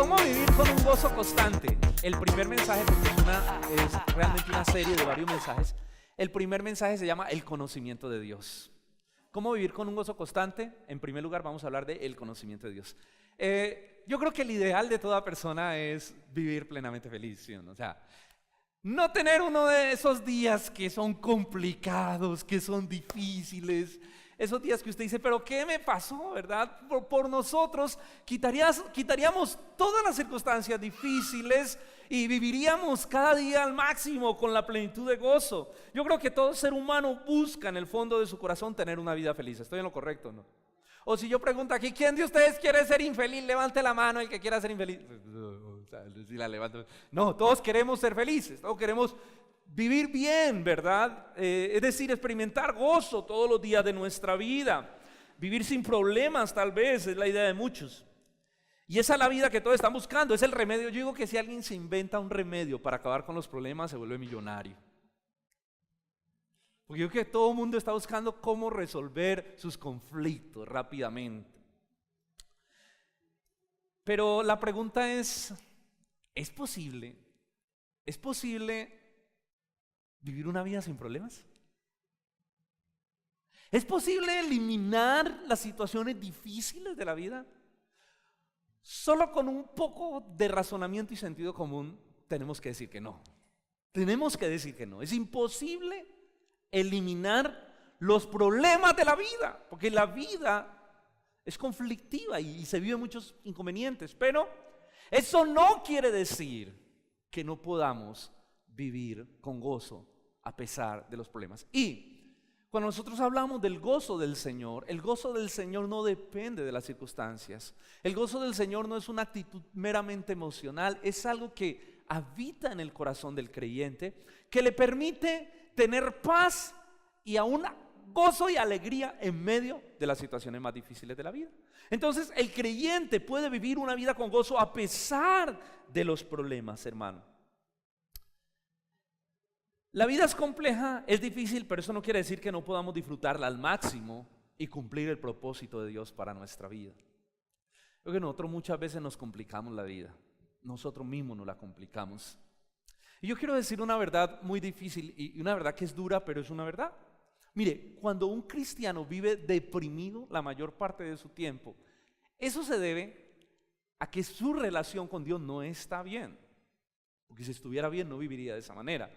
¿Cómo vivir con un gozo constante? El primer mensaje, porque es realmente una serie de varios mensajes. El primer mensaje se llama el conocimiento de Dios. ¿Cómo vivir con un gozo constante? En primer lugar vamos a hablar de el conocimiento de Dios. Yo creo que el ideal de toda persona es vivir plenamente feliz, ¿sí o no? O sea, no tener uno de esos días que son complicados, que son difíciles. Esos días que usted dice, pero ¿qué me pasó, verdad? Por nosotros quitaríamos todas las circunstancias difíciles y viviríamos cada día al máximo con la plenitud de gozo. Yo creo que todo ser humano busca en el fondo de su corazón tener una vida feliz. ¿Estoy en lo correcto o no? O si yo pregunto aquí, ¿quién de ustedes quiere ser infeliz? Levante la mano el que quiera ser infeliz. Si la levanto. No, todos queremos ser felices, todos queremos vivir bien, ¿verdad? Es decir, experimentar gozo todos los días de nuestra vida. Vivir sin problemas, tal vez, es la idea de muchos. Y esa es la vida que todos están buscando, es el remedio. Yo digo que si alguien se inventa un remedio para acabar con los problemas, se vuelve millonario. Porque yo creo que todo el mundo está buscando cómo resolver sus conflictos rápidamente. Pero la pregunta ¿es posible? ¿Es posible vivir una vida sin problemas? ¿Es posible eliminar las situaciones difíciles de la vida? Solo con un poco de razonamiento y sentido común tenemos que decir que no. Tenemos que decir que no. Es imposible eliminar los problemas de la vida, porque la vida es conflictiva y se viven muchos inconvenientes, pero eso no quiere decir que no podamos vivir con gozo a pesar de los problemas. Y cuando nosotros hablamos del gozo del Señor, el gozo del Señor no depende de las circunstancias. El gozo del Señor no es una actitud meramente emocional, es algo que habita en el corazón del creyente, que le permite tener paz y aún gozo y alegría en medio de las situaciones más difíciles de la vida. Entonces el creyente puede vivir una vida con gozo a pesar de los problemas, hermano. La vida es compleja, es difícil, pero eso no quiere decir que no podamos disfrutarla al máximo y cumplir el propósito de Dios para nuestra vida. Creo que nosotros muchas veces nos complicamos la vida, nosotros mismos nos la complicamos. Y yo quiero decir una verdad muy difícil y una verdad que es dura, pero es una verdad. Mire, cuando un cristiano vive deprimido la mayor parte de su tiempo, eso se debe a que su relación con Dios no está bien. Porque si estuviera bien no viviría de esa manera.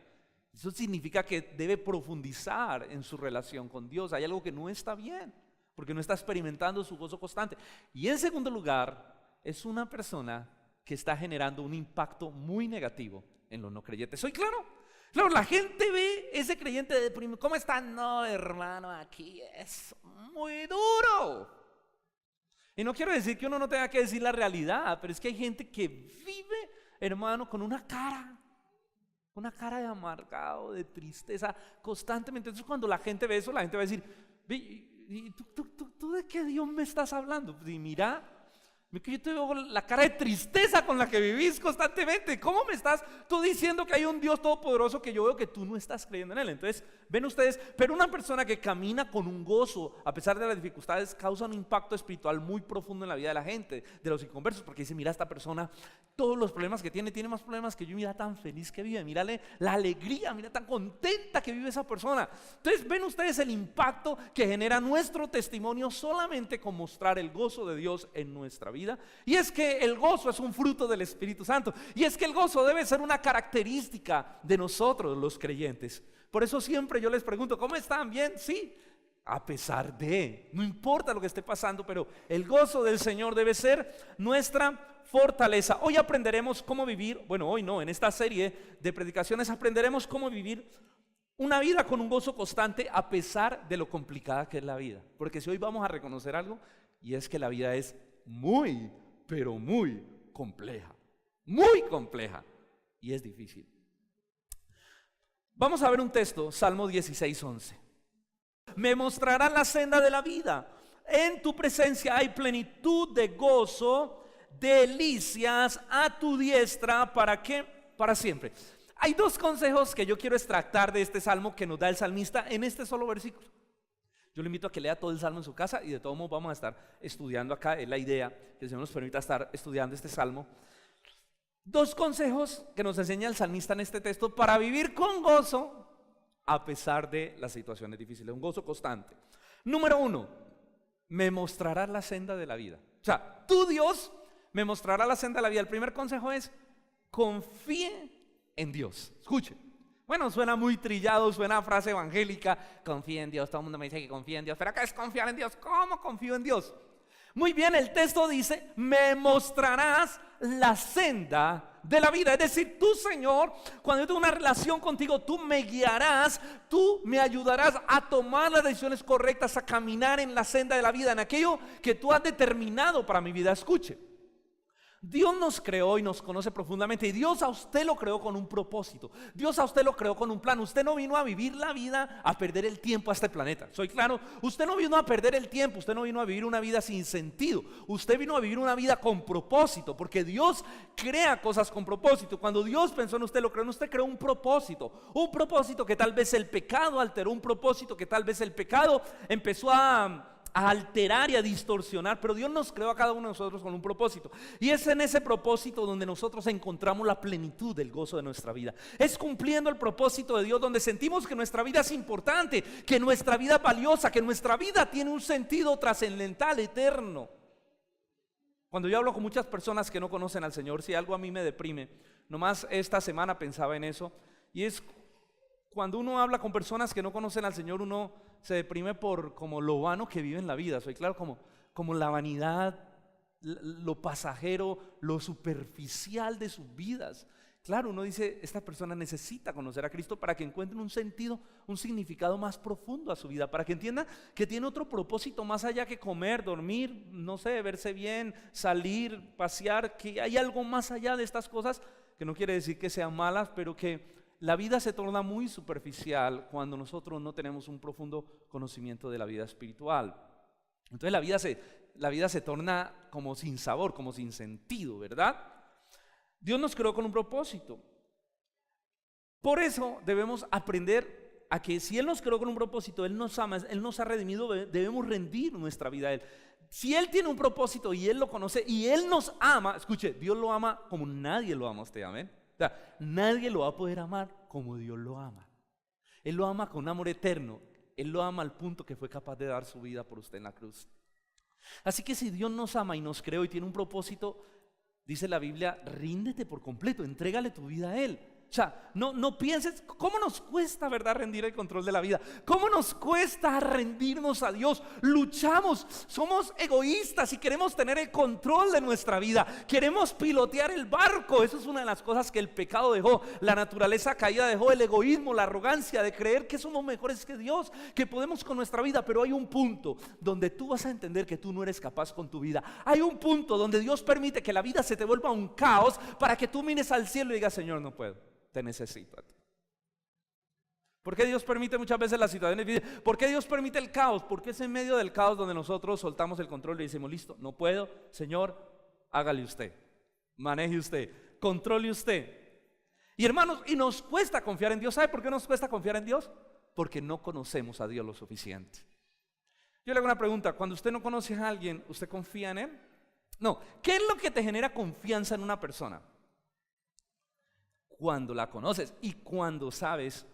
Eso significa que debe profundizar en su relación con Dios. Hay algo que no está bien, porque no está experimentando su gozo constante. Y en segundo lugar, es una persona que está generando un impacto muy negativo en los no creyentes. ¿Soy claro? Claro, la gente ve ese creyente deprimido. ¿Cómo está? No, hermano, aquí es muy duro. Y no quiero decir que uno no tenga que decir la realidad, pero es que hay gente que vive, hermano, con una cara de amargado, de tristeza constantemente. Entonces cuando la gente ve eso, la gente va a decir, ¿y tú de qué Dios me estás hablando? Y mira, que yo te veo la cara de tristeza con la que vivís constantemente. ¿Cómo me estás tú diciendo que hay un Dios todopoderoso que yo veo que tú no estás creyendo en Él? Entonces, ven ustedes, pero una persona que camina con un gozo a pesar de las dificultades causa un impacto espiritual muy profundo en la vida de la gente, de los inconversos, porque dice, mira, esta persona, todos los problemas que tiene más problemas que yo, mira tan feliz que vive, mírale la alegría, mira tan contenta que vive esa persona. Entonces, ven ustedes el impacto que genera nuestro testimonio solamente con mostrar el gozo de Dios en nuestra vida. Y es que el gozo es un fruto del Espíritu Santo. Y es que el gozo debe ser una característica de nosotros los creyentes. Por eso siempre yo les pregunto, ¿cómo están? ¿Bien? Sí, a pesar de, no importa lo que esté pasando, pero el gozo del Señor debe ser nuestra fortaleza. Hoy aprenderemos cómo vivir, bueno, hoy no, en esta serie de predicaciones aprenderemos cómo vivir una vida con un gozo constante a pesar de lo complicada que es la vida. Porque si hoy vamos a reconocer algo, y es que la vida es muy, pero muy compleja y es difícil. Vamos a ver un texto, Salmo 16:11. Me mostrarán la senda de la vida, en tu presencia hay plenitud de gozo, delicias a tu diestra, ¿para qué? Para siempre. Hay dos consejos que yo quiero extractar de este salmo que nos da el salmista en este solo versículo. Yo le invito a que lea todo el salmo en su casa y de todos modos vamos a estar estudiando acá, es la idea, que el Señor nos permita estar estudiando este salmo. Dos consejos que nos enseña el salmista en este texto para vivir con gozo a pesar de las situaciones difíciles, un gozo constante. Número uno, me mostrarás la senda de la vida. O sea, tu Dios me mostrará la senda de la vida. El primer consejo es: confíe en Dios. Escuche. Bueno, suena muy trillado, suena a frase evangélica. Confíe en Dios, todo el mundo me dice que confíe en Dios. ¿Pero qué es confiar en Dios? ¿Cómo confío en Dios? Muy bien, el texto dice: me mostrarás la senda de la vida. Es decir, tú, Señor, cuando yo tengo una relación contigo, tú me guiarás, tú me ayudarás a tomar las decisiones correctas, a caminar en la senda de la vida, en aquello que tú has determinado para mi vida. Escuche. Dios nos creó y nos conoce profundamente, y Dios a usted lo creó con un propósito. Dios a usted lo creó con un plan. Usted no vino a vivir la vida a perder el tiempo a este planeta. Soy claro, usted no vino a perder el tiempo, usted no vino a vivir una vida sin sentido. Usted vino a vivir una vida con propósito, porque Dios crea cosas con propósito. Cuando Dios pensó en usted, lo creó en usted, creó un propósito que tal vez el pecado alteró, un propósito que tal vez el pecado empezó a alterar y a distorsionar, pero Dios nos creó a cada uno de nosotros con un propósito, y es en ese propósito donde nosotros encontramos la plenitud del gozo de nuestra vida. Es cumpliendo el propósito de Dios donde sentimos que nuestra vida es importante, que nuestra vida es valiosa, que nuestra vida tiene un sentido trascendental, eterno. Cuando yo hablo con muchas personas que no conocen al Señor, si algo a mí me deprime, nomás esta semana pensaba en eso, y es cuando uno habla con personas que no conocen al Señor, uno se deprime por como lo vano que vive en la vida. Soy claro, como la vanidad, lo pasajero, lo superficial de sus vidas. Claro, uno dice, esta persona necesita conocer a Cristo para que encuentre un sentido, un significado más profundo a su vida, para que entienda que tiene otro propósito más allá que comer, dormir, no sé, verse bien, salir, pasear, que hay algo más allá de estas cosas, que no quiere decir que sean malas, pero que la vida se torna muy superficial cuando nosotros no tenemos un profundo conocimiento de la vida espiritual. Entonces la vida se torna como sin sabor, como sin sentido, ¿verdad? Dios nos creó con un propósito. Por eso debemos aprender a que si Él nos creó con un propósito, Él nos ama, Él nos ha redimido, debemos rendir nuestra vida a Él. Si Él tiene un propósito y Él lo conoce y Él nos ama, escuche, Dios lo ama como nadie lo ama a usted, amén. O sea, nadie lo va a poder amar como Dios lo ama. Él lo ama con un amor eterno. Él lo ama al punto que fue capaz de dar su vida por usted en la cruz. Así que si Dios nos ama y nos creó y tiene un propósito, dice la Biblia, ríndete por completo, entrégale tu vida a Él. O sea, no pienses, ¿cómo nos cuesta, verdad, rendir el control de la vida? ¿Cómo nos cuesta rendirnos a Dios? Luchamos, somos egoístas y queremos tener el control de nuestra vida. Queremos pilotear el barco. Eso es una de las cosas que el pecado dejó, la naturaleza caída dejó, el egoísmo, la arrogancia de creer que somos mejores que Dios, que podemos con nuestra vida. Pero hay un punto donde tú vas a entender que tú no eres capaz con tu vida. Hay un punto donde Dios permite que la vida se te vuelva un caos para que tú mires al cielo y digas, Señor, no puedo. Te necesito a ti. ¿Por qué Dios permite muchas veces las situaciones difíciles? ¿Por qué Dios permite el caos? Porque es en medio del caos donde nosotros soltamos el control y decimos, listo, no puedo, Señor, hágale usted, maneje usted, controle usted. Y hermanos, y nos cuesta confiar en Dios. ¿Sabe por qué nos cuesta confiar en Dios? Porque no conocemos a Dios lo suficiente. Yo le hago una pregunta, cuando usted no conoce a alguien, ¿usted confía en él? No, ¿qué es lo que te genera confianza en una persona? Cuando la conoces y cuando sabes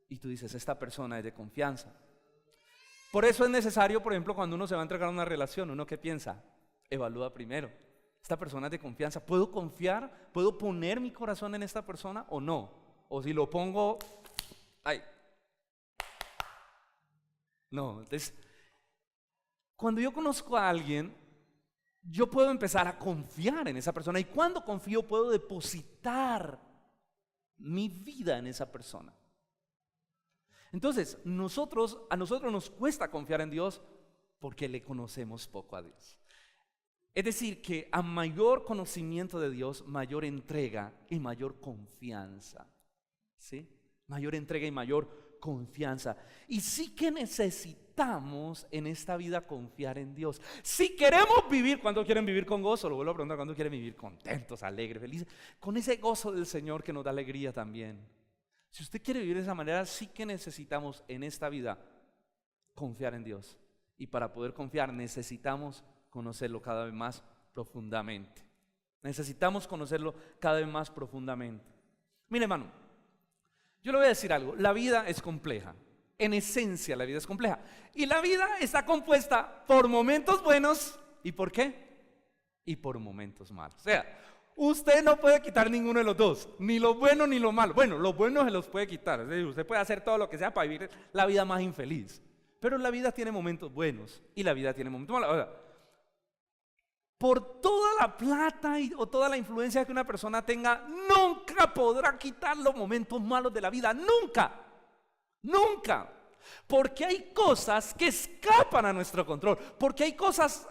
y tú dices, esta persona es de confianza. Por eso es necesario, por ejemplo, cuando uno se va a entregar a una relación, ¿uno qué piensa? Evalúa primero, ¿esta persona es de confianza? ¿Puedo confiar? ¿Puedo poner mi corazón en esta persona o no? O si lo pongo, ¡ay! No, entonces, cuando yo conozco a alguien, yo puedo empezar a confiar en esa persona. Y cuando confío, puedo depositar mi vida en esa persona. Entonces, a nosotros nos cuesta confiar en Dios porque le conocemos poco a Dios. Es decir, que a mayor conocimiento de Dios, mayor entrega y mayor confianza. ¿Sí? Mayor entrega y mayor confianza. Y sí que necesitamos en esta vida confiar en Dios. Si queremos vivir, ¿cuándo quieren vivir con gozo? Lo vuelvo a preguntar, ¿cuándo quieren vivir contentos, alegres, felices? Con ese gozo del Señor que nos da alegría también. Si usted quiere vivir de esa manera, sí que necesitamos en esta vida confiar en Dios. Y para poder confiar necesitamos conocerlo cada vez más profundamente. Necesitamos conocerlo cada vez más profundamente. Mire, hermano, yo le voy a decir algo. La vida es compleja. En esencia, la vida es compleja. Y la vida está compuesta por momentos buenos. ¿Y por qué? Y por momentos malos. O sea, usted no puede quitar ninguno de los dos. Ni lo bueno ni lo malo. Bueno, los buenos se los puede quitar. Es decir, usted puede hacer todo lo que sea para vivir la vida más infeliz. Pero la vida tiene momentos buenos. Y la vida tiene momentos malos. O sea, por toda la plata o toda la influencia que una persona tenga, nunca podrá quitar los momentos malos de la vida. Nunca. Nunca. Porque hay cosas que escapan a nuestro control. Porque hay cosas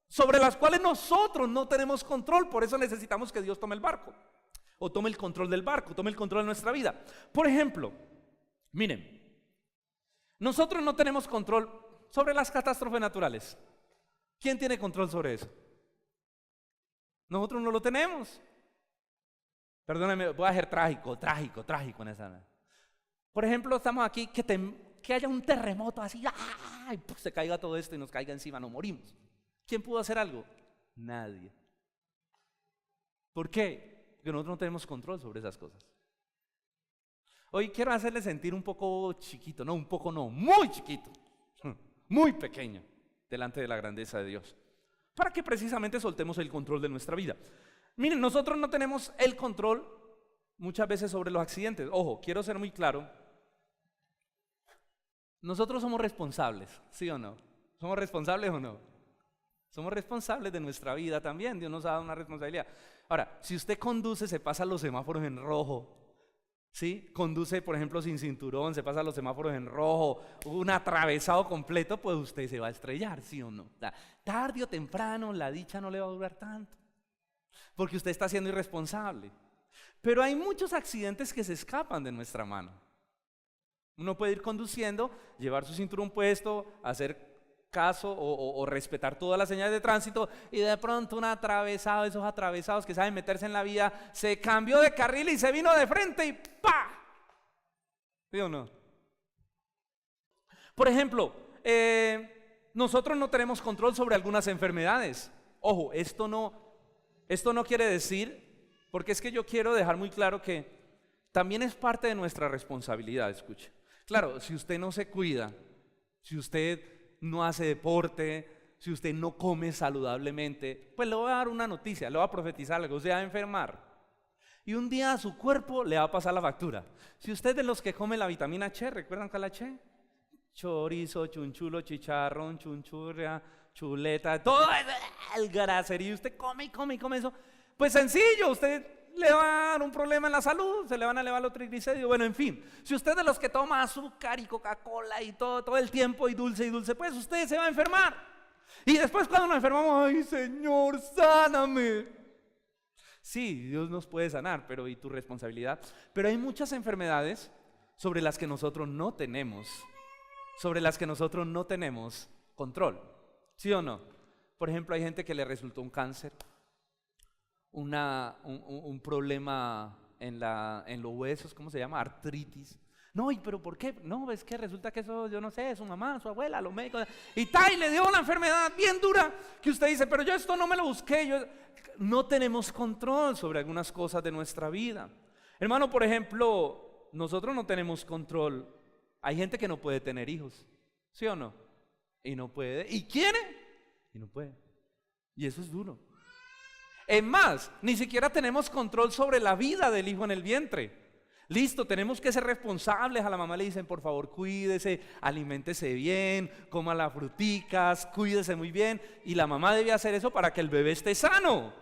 sobre las cuales nosotros no tenemos control. Por eso necesitamos que Dios tome el barco. O tome el control del barco, tome el control de nuestra vida. Por ejemplo, miren, nosotros no tenemos control sobre las catástrofes naturales. ¿Quién tiene control sobre eso? Nosotros no lo tenemos. Perdóname, voy a ser trágico en esa. Por ejemplo, estamos aquí, que haya un terremoto así, ¡ay! Pues se caiga todo esto y nos caiga encima, nos morimos. ¿Quién pudo hacer algo? Nadie. ¿Por qué? Porque nosotros no tenemos control sobre esas cosas. Hoy quiero hacerle sentir un poco chiquito, muy chiquito, muy pequeño, delante de la grandeza de Dios, para que precisamente soltemos el control de nuestra vida. Miren, nosotros no tenemos el control muchas veces sobre los accidentes. Ojo, quiero ser muy claro. Nosotros somos responsables, ¿sí o no? ¿Somos responsables o no? Somos responsables de nuestra vida también. Dios nos ha dado una responsabilidad. Ahora, si usted conduce, se pasa los semáforos en rojo, ¿sí? Conduce, por ejemplo, sin cinturón, se pasa los semáforos en rojo, un atravesado completo, pues usted se va a estrellar, ¿sí o no? Tarde o temprano, la dicha no le va a durar tanto, porque usted está siendo irresponsable. Pero hay muchos accidentes que se escapan de nuestra mano. Uno puede ir conduciendo, llevar su cinturón puesto, hacer caso o respetar todas las señales de tránsito, y de pronto un atravesado, esos atravesados que saben meterse en la vía, se cambió de carril y se vino de frente y ¡pa! ¿Sí o no? Por ejemplo, nosotros no tenemos control sobre algunas enfermedades. Ojo, esto no quiere decir, porque es que yo quiero dejar muy claro que también es parte de nuestra responsabilidad, escuche. Claro, si usted no se cuida, si usted no hace deporte, si usted no come saludablemente, pues le voy a dar una noticia, le voy a profetizar algo, usted va a enfermar. Y un día a su cuerpo le va a pasar la factura. Si usted es de los que come la vitamina Che, ¿recuerdan cuál es la Che? Chorizo, chunchulo, chicharrón, chunchurria, chuleta, todo el graserío, usted come eso. Pues sencillo, usted le va a dar un problema en la salud, se le van a elevar los triglicéridos, bueno, en fin. Si usted es de los que toma azúcar y Coca-Cola y todo el tiempo y dulce, pues usted se va a enfermar. Y después cuando nos enfermamos, ¡ay, Señor, sáname! Sí, Dios nos puede sanar, pero ¿y tu responsabilidad? Pero hay muchas enfermedades sobre las que nosotros no tenemos control, ¿sí o no? Por ejemplo, hay gente que le resultó un cáncer, un problema en los huesos, ¿cómo se llama? Artritis. No, pero ¿por qué? No, es que resulta que eso, yo no sé, su mamá, su abuela, los médicos, y le dio una enfermedad bien dura, que usted dice, pero yo esto no me lo busqué. No tenemos control sobre algunas cosas de nuestra vida. Hermano, por ejemplo, nosotros no tenemos control. Hay gente que no puede tener hijos, ¿sí o no? Y no puede, y quiere, y no puede. Y eso es duro. Es más, ni siquiera tenemos control sobre la vida del hijo en el vientre. Listo, tenemos que ser responsables. A la mamá le dicen, por favor, cuídese, aliméntese bien, coma las fruticas, cuídese muy bien. Y la mamá debe hacer eso para que el bebé esté sano.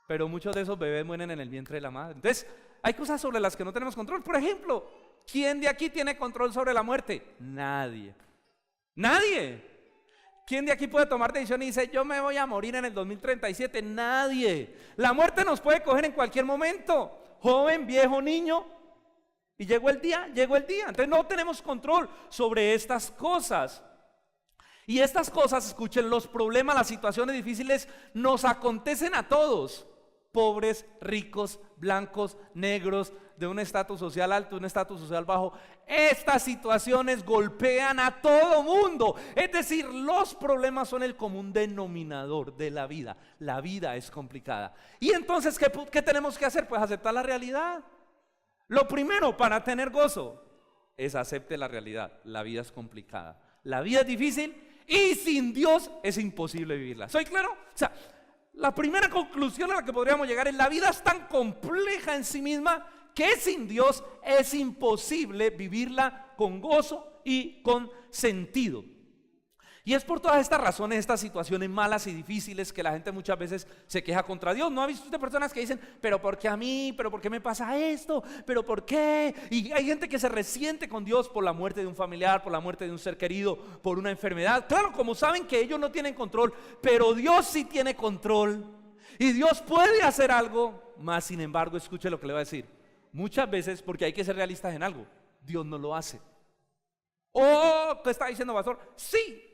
Pero muchos de esos bebés mueren en el vientre de la madre. Entonces, hay cosas sobre las que no tenemos control. Por ejemplo, ¿quién de aquí tiene control sobre la muerte? Nadie. Nadie. ¿Quién de aquí puede tomar decisión y dice, yo me voy a morir en el 2037? Nadie. La muerte nos puede coger en cualquier momento, joven, viejo, niño, y llegó el día. Entonces no tenemos control sobre estas cosas. Y estas cosas, escuchen, los problemas, las situaciones difíciles nos acontecen a todos. pobres, ricos, blancos, negros, de un estatus social alto, un estatus social bajo. Estas situaciones golpean a todo mundo. Es decir, los problemas son el común denominador de la vida. La vida es complicada. Y entonces, ¿qué tenemos que hacer? Pues aceptar la realidad. Lo primero para tener gozo es acepte la realidad. La vida es complicada. La vida es difícil y sin Dios es imposible vivirla. ¿Soy claro? O sea, la primera conclusión a la que podríamos llegar es: la vida es tan compleja en sí misma que sin Dios es imposible vivirla con gozo y con sentido. Y es por todas estas razones, estas situaciones malas y difíciles, que la gente muchas veces se queja contra Dios. ¿No ha visto usted personas que dicen: pero por qué a mí? ¿Pero por qué me pasa esto? ¿Pero por qué? Y hay gente que se resiente con Dios por la muerte de un familiar, por la muerte de un ser querido, por una enfermedad. Claro, como saben que ellos no tienen control, pero Dios sí tiene control. Y Dios puede hacer algo, más sin embargo, escuche lo que le voy a decir. Muchas veces, porque hay que ser realistas en algo, Dios no lo hace. Oh, ¿qué está diciendo, pastor? Sí.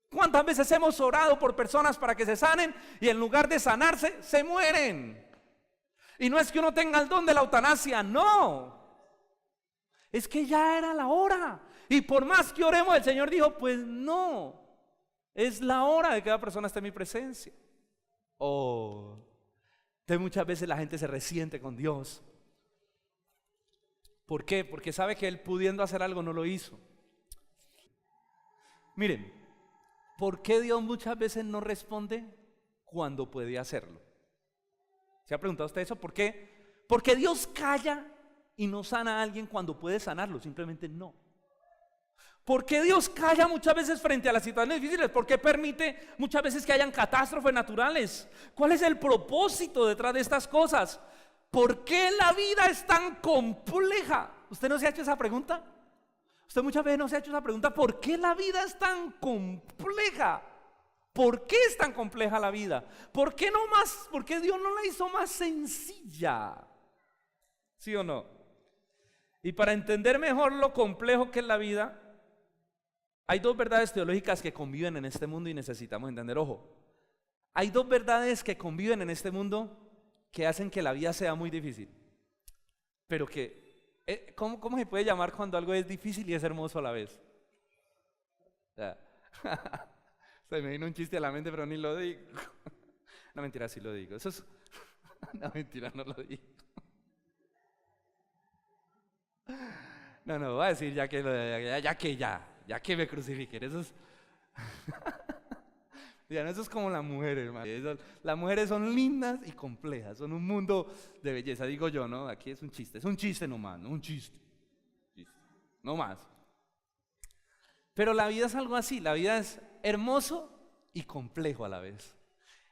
¿Cuántas veces hemos orado por personas para que se sanen y en lugar de sanarse, se mueren? Y no es que uno tenga el don de la eutanasia, no. Es que ya era la hora. Y por más que oremos, el Señor dijo: pues no, es la hora de que cada persona esté en mi presencia. Oh, entonces muchas veces la gente se resiente con Dios. ¿Por qué? Porque sabe que Él, pudiendo hacer algo, no lo hizo. Miren, ¿por qué Dios muchas veces no responde cuando puede hacerlo? ¿Se ha preguntado usted eso? ¿Por qué? Porque Dios calla y no sana a alguien cuando puede sanarlo, simplemente no. ¿Por qué Dios calla muchas veces frente a las situaciones difíciles? ¿Por qué permite muchas veces que hayan catástrofes naturales? ¿Cuál es el propósito detrás de estas cosas? ¿Por qué la vida es tan compleja? ¿Usted no se ha hecho esa pregunta? Usted muchas veces no se ha hecho esa pregunta: ¿por qué la vida es tan compleja? ¿Por qué es tan compleja la vida? ¿Por qué Dios no la hizo más sencilla? ¿Sí o no? Y para entender mejor lo complejo que es la vida, hay dos verdades teológicas que conviven en este mundo y necesitamos entender. Ojo, hay dos verdades que conviven en este mundo que hacen que la vida sea muy difícil, pero que, ¿cómo se puede llamar cuando algo es difícil y es hermoso a la vez? Se me vino un chiste a la mente, pero ni lo digo. No, mentira, sí lo digo. Eso es... No, mentira, no lo digo. No, voy a decir ya que me crucifiquen. Eso es... Eso es como las mujeres, hermano. Las mujeres son lindas y complejas, son un mundo de belleza, digo yo, ¿no? Aquí es un chiste nomás, ¿no? Un chiste, no más. Pero la vida es algo así, la vida es hermoso y complejo a la vez.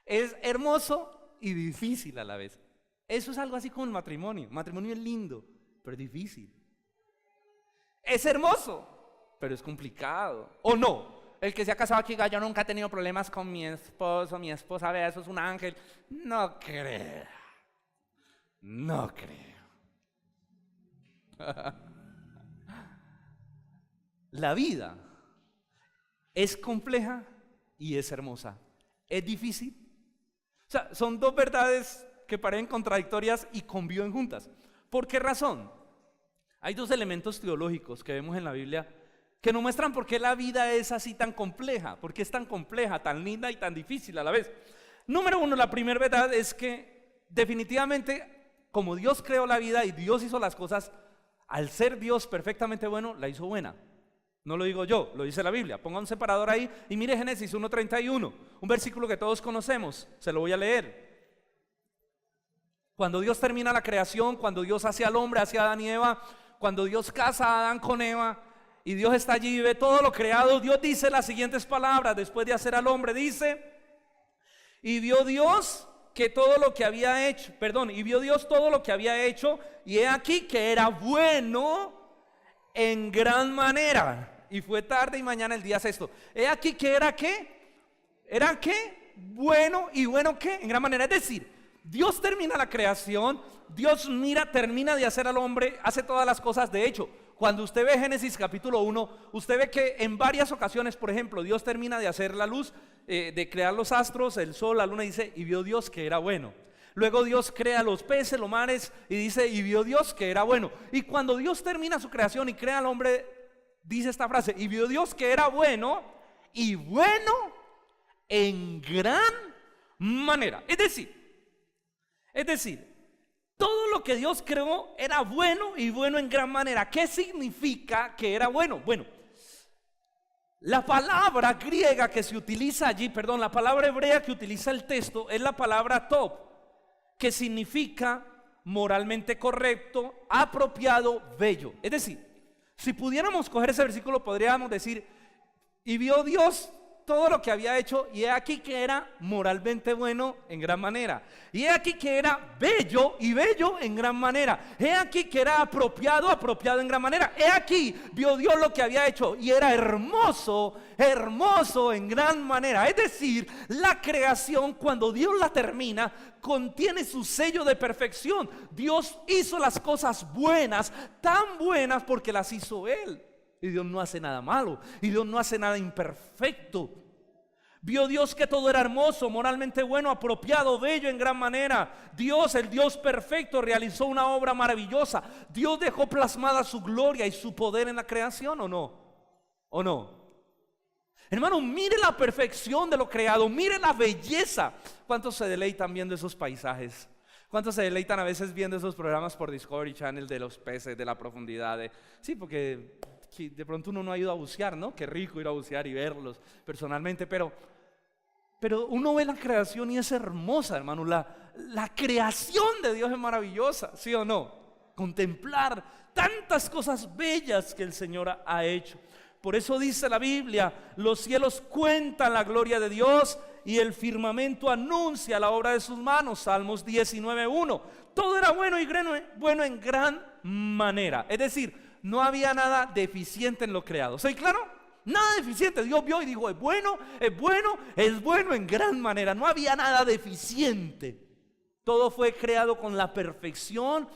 Es hermoso y difícil a la vez. Eso es algo así como el matrimonio. El matrimonio es lindo, pero es difícil. Es hermoso, pero es complicado. ¿O no? El que se ha casado aquí, yo nunca he tenido problemas con mi esposa, vea, eso es un ángel. No creo. La vida es compleja y es hermosa. Es difícil. O sea, son dos verdades que parecen contradictorias y conviven juntas. ¿Por qué razón? Hay dos elementos teológicos que vemos en la Biblia que nos muestran por qué la vida es así tan compleja, por qué es tan compleja, tan linda y tan difícil a la vez. Número uno, la primera verdad es que definitivamente, como Dios creó la vida y Dios hizo las cosas, al ser Dios perfectamente bueno, la hizo buena. No lo digo yo, lo dice la Biblia. Ponga un separador ahí y mire Génesis 1:31, un versículo que todos conocemos, se lo voy a leer. Cuando Dios termina la creación, cuando Dios hace al hombre, hace a Adán y Eva, cuando Dios casa a Adán con Eva, y Dios está allí y ve todo lo creado, Dios dice las siguientes palabras después de hacer al hombre, dice: y vio Dios todo lo que había hecho, y he aquí que era bueno en gran manera, y fue tarde y mañana el día sexto. He aquí que era bueno, y bueno ¿qué? En gran manera. Es decir, Dios termina la creación, Dios termina de hacer al hombre, hace todas las cosas. De hecho, cuando usted ve Génesis capítulo 1, usted ve que en varias ocasiones, por ejemplo, Dios termina de hacer la luz, de crear los astros, el sol, la luna, dice: y vio Dios que era bueno. Luego Dios crea los peces, los mares y dice, y vio Dios que era bueno. Y cuando Dios termina su creación y crea al hombre, dice esta frase, y vio Dios que era bueno y bueno en gran manera. Es decir, todo lo que Dios creó era bueno y bueno en gran manera. ¿Qué significa que era bueno? Bueno, la palabra griega que se utiliza allí, la palabra hebrea que utiliza el texto es la palabra top, que significa moralmente correcto, apropiado, bello. Es decir, si pudiéramos coger ese versículo, podríamos decir, y vio Dios todo lo que había hecho, y he aquí que era moralmente bueno en gran manera, y he aquí que era bello y bello en gran manera, he aquí que era apropiado, apropiado en gran manera, he aquí vio Dios lo que había hecho y era hermoso, hermoso en gran manera. Es decir, la creación, cuando Dios la termina, contiene su sello de perfección. Dios hizo las cosas buenas, tan buenas porque las hizo Él. Y Dios no hace nada malo, y Dios no hace nada imperfecto. Vio Dios que todo era hermoso, moralmente bueno, apropiado, bello en gran manera. Dios, el Dios perfecto, realizó una obra maravillosa. Dios dejó plasmada su gloria y su poder en la creación, ¿o no? ¿O no? Hermano, mire la perfección de lo creado, mire la belleza. ¿Cuántos se deleitan viendo esos paisajes? ¿Cuántos se deleitan a veces viendo esos programas por Discovery Channel de los peces, de la profundidad? Sí, porque de pronto uno no ha ido a bucear, ¿no? Qué rico ir a bucear y verlos personalmente, pero uno ve la creación y es hermosa, hermano. La creación de Dios es maravillosa, ¿sí o no? Contemplar tantas cosas bellas que el Señor ha hecho. Por eso dice la Biblia, los cielos cuentan la gloria de Dios y el firmamento anuncia la obra de sus manos. Salmos 19:1. Todo era bueno y bueno en gran manera. Es decir, no había nada deficiente en lo creado. ¿Soy claro? Nada deficiente. Dios vio y dijo, es bueno en gran manera. No había nada deficiente. Todo fue creado con la perfección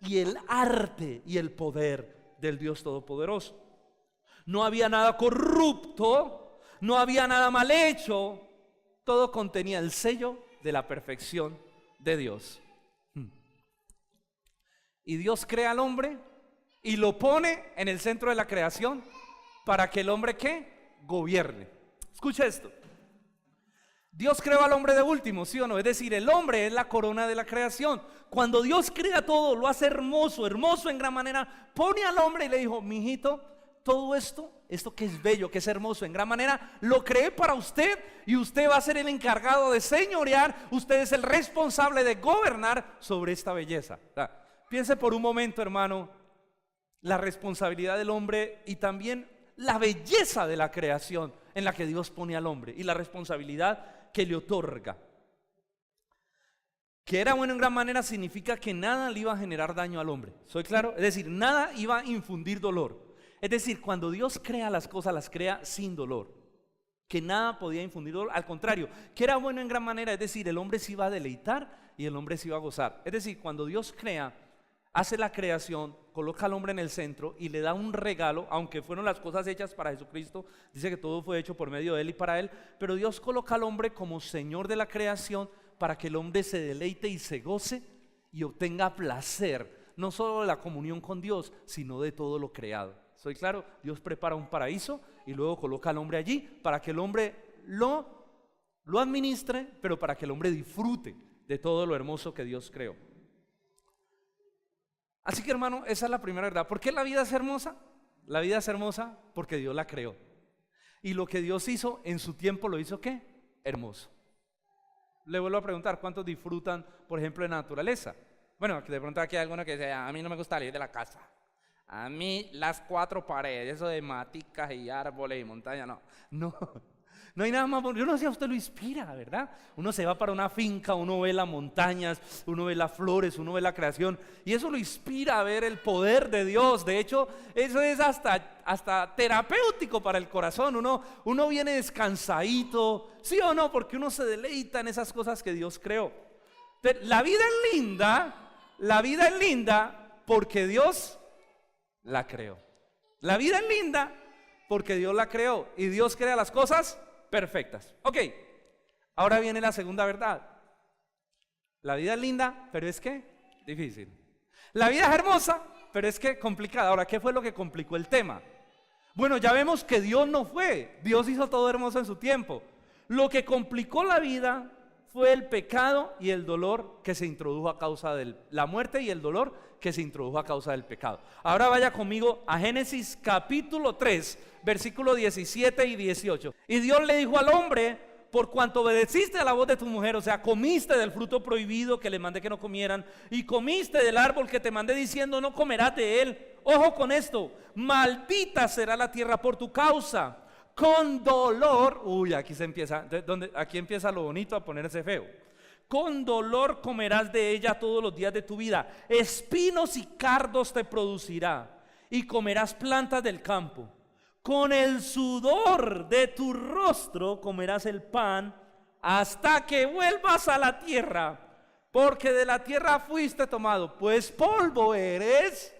y el arte y el poder del Dios Todopoderoso. No había nada corrupto, no había nada mal hecho. Todo contenía el sello de la perfección de Dios. Y Dios crea al hombre y lo pone en el centro de la creación para que el hombre, ¿qué? Gobierne. Escucha esto. Dios creó al hombre de último, ¿sí o no? Es decir, el hombre es la corona de la creación. Cuando Dios crea todo, lo hace hermoso, hermoso en gran manera, pone al hombre y le dijo, mijito, todo esto que es bello, que es hermoso en gran manera, lo creé para usted y usted va a ser el encargado de señorear, usted es el responsable de gobernar sobre esta belleza. Piense por un momento, hermano, la responsabilidad del hombre y también la belleza de la creación en la que Dios pone al hombre y la responsabilidad que le otorga. Que era bueno en gran manera significa que nada le iba a generar daño al hombre. ¿Soy claro? Es decir, nada iba a infundir dolor. Es decir, cuando Dios crea las cosas, las crea sin dolor. Que nada podía infundir dolor. Al contrario, que era bueno en gran manera. Es decir, el hombre se iba a deleitar y el hombre se iba a gozar. Es decir, cuando Dios crea, hace la creación, coloca al hombre en el centro y le da un regalo, aunque fueron las cosas hechas para Jesucristo, dice que todo fue hecho por medio de Él y para Él, pero Dios coloca al hombre como Señor de la creación para que el hombre se deleite y se goce y obtenga placer, no solo de la comunión con Dios, sino de todo lo creado. ¿Soy claro? Dios prepara un paraíso y luego coloca al hombre allí para que el hombre lo administre, pero para que el hombre disfrute de todo lo hermoso que Dios creó. Así que, hermano, esa es la primera verdad. ¿Por qué la vida es hermosa? La vida es hermosa porque Dios la creó. Y lo que Dios hizo en su tiempo lo hizo ¿qué? Hermoso. Le vuelvo a preguntar, ¿cuántos disfrutan, por ejemplo, de naturaleza? Bueno, de pronto aquí hay alguno que dice, a mí no me gusta salir de la casa. A mí las cuatro paredes, eso de maticas y árboles y montañas, no hay nada más bonito. Yo no sé, a usted lo inspira, ¿verdad? Uno se va para una finca, uno ve las montañas, uno ve las flores, uno ve la creación y eso lo inspira a ver el poder de Dios. De hecho, eso es hasta terapéutico para el corazón. Uno viene descansadito, ¿sí o no? Porque uno se deleita en esas cosas que Dios creó. La vida es linda porque Dios la creó. La vida es linda porque Dios la creó y Dios crea las cosas perfectas. Ok, ahora viene la segunda verdad. La vida es linda, pero es que difícil. La vida es hermosa, pero es que complicada. Ahora, ¿qué fue lo que complicó el tema? Bueno, ya vemos que Dios no fue. Dios hizo todo hermoso en su tiempo. Lo que complicó la vida fue el pecado y el dolor que se introdujo a causa de la muerte y el dolor que se introdujo a causa del pecado. Ahora vaya conmigo a Génesis capítulo 3, versículos 17 y 18. Y Dios le dijo al hombre: por cuanto obedeciste a la voz de tu mujer, o sea, comiste del fruto prohibido que le mandé que no comieran, y comiste del árbol que te mandé diciendo no comerás de él. Ojo con esto: maldita será la tierra por tu causa. Con dolor, aquí se empieza, aquí empieza lo bonito a ponerse feo. Con dolor comerás de ella todos los días de tu vida. Espinos y cardos te producirá, y comerás plantas del campo. Con el sudor de tu rostro comerás el pan hasta que vuelvas a la tierra, porque de la tierra fuiste tomado, pues polvo eres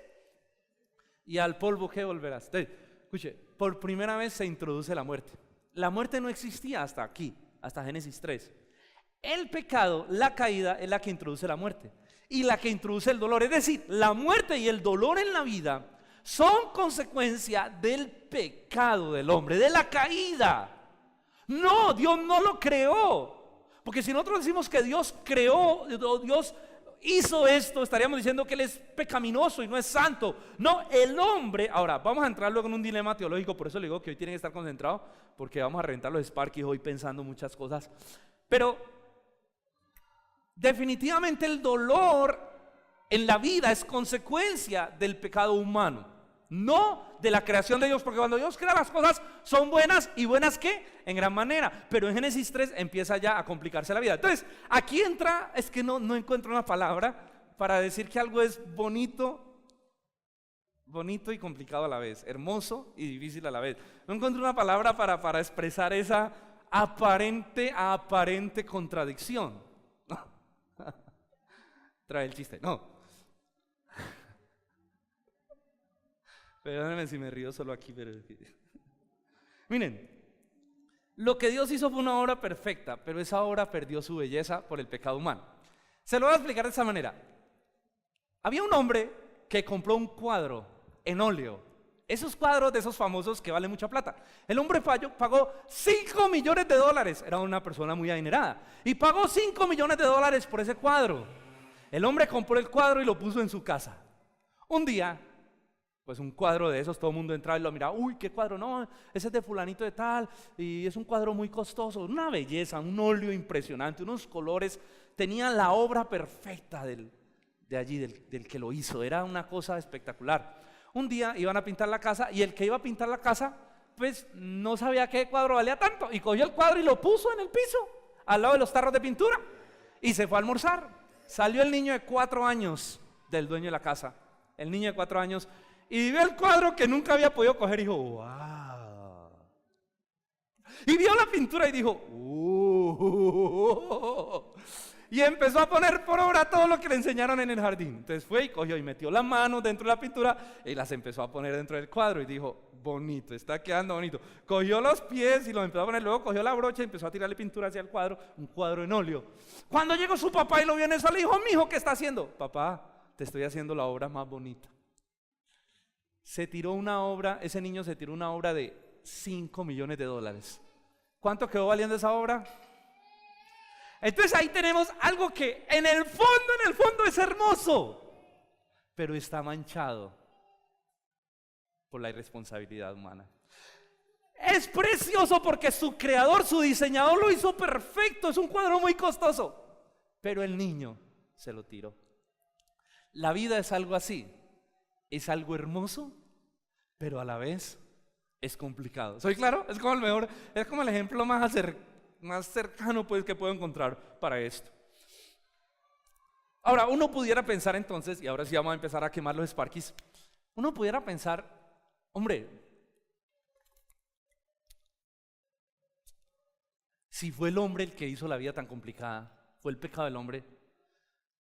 y al polvo que volverás. Entonces, escuche, por primera vez se introduce la muerte. La muerte no existía hasta aquí, hasta Génesis 3. El pecado, la caída, es la que introduce la muerte y la que introduce el dolor. Es decir, la muerte y el dolor en la vida son consecuencia del pecado del hombre, de la caída. No, Dios no lo creó. Porque si nosotros decimos que Dios creó, Dios hizo esto, estaríamos diciendo que Él es pecaminoso y no es santo. No, el hombre. Ahora, vamos a entrar luego en un dilema teológico, por eso le digo que hoy tienen que estar concentrados, porque vamos a reventar los Sparkies hoy pensando muchas cosas. Pero definitivamente el dolor en la vida es consecuencia del pecado humano, no de la creación de Dios, porque cuando Dios crea las cosas son buenas. ¿Y buenas qué? En gran manera. Pero en Génesis 3 empieza ya a complicarse la vida. Entonces, aquí entra, es que no encuentro una palabra para decir que algo es bonito y complicado a la vez, hermoso y difícil a la vez. No encuentro una palabra para expresar esa aparente contradicción. Trae el chiste, no. Perdónenme si me río solo aquí, pero miren, lo que Dios hizo fue una obra perfecta, pero esa obra perdió su belleza por el pecado humano. Se lo voy a explicar de esta manera. Había un hombre que compró un cuadro en óleo, esos cuadros de esos famosos que valen mucha plata. El hombre pagó $5 millones, era una persona muy adinerada, y pagó $5 millones por ese cuadro. El hombre compró el cuadro y lo puso en su casa. Un día, pues un cuadro de esos, todo el mundo entraba y lo miraba. Uy, ¿qué cuadro? No, ese es de fulanito de tal, y es un cuadro muy costoso, una belleza, un óleo impresionante, unos colores. Tenía la obra perfecta del que lo hizo, era una cosa espectacular. Un día iban a pintar la casa y el que iba a pintar la casa, pues no sabía qué cuadro valía tanto, y cogió el cuadro y lo puso en el piso, al lado de los tarros de pintura, y se fue a almorzar. Salió el niño de 4 años del dueño de la casa, el niño de 4 años, y vio el cuadro que nunca había podido coger y dijo, wow. Y vio la pintura y dijo, y empezó a poner por obra todo lo que le enseñaron en el jardín. Entonces fue y cogió y metió las manos dentro de la pintura y las empezó a poner dentro del cuadro y dijo, bonito, está quedando bonito. Cogió los pies y los empezó a poner, luego cogió la brocha y empezó a tirarle pintura hacia el cuadro, un cuadro en óleo. Cuando llegó su papá y lo vio en eso, le dijo, mijo, ¿qué está haciendo? Papá, te estoy haciendo la obra más bonita. Ese niño se tiró una obra de $5 millones. ¿Cuánto quedó valiendo esa obra? Entonces ahí tenemos algo que en el fondo es hermoso, pero está manchado por la irresponsabilidad humana. Es precioso porque su creador, su diseñador lo hizo perfecto, es un cuadro muy costoso, pero el niño se lo tiró. La vida es algo así. Es algo hermoso, pero a la vez es complicado. ¿Soy claro? Es como el ejemplo más cercano pues, que puedo encontrar para esto. Ahora, uno pudiera pensar entonces, y ahora sí vamos a empezar a quemar los Sparkies, uno pudiera pensar, hombre, si fue el hombre el que hizo la vida tan complicada, fue el pecado del hombre,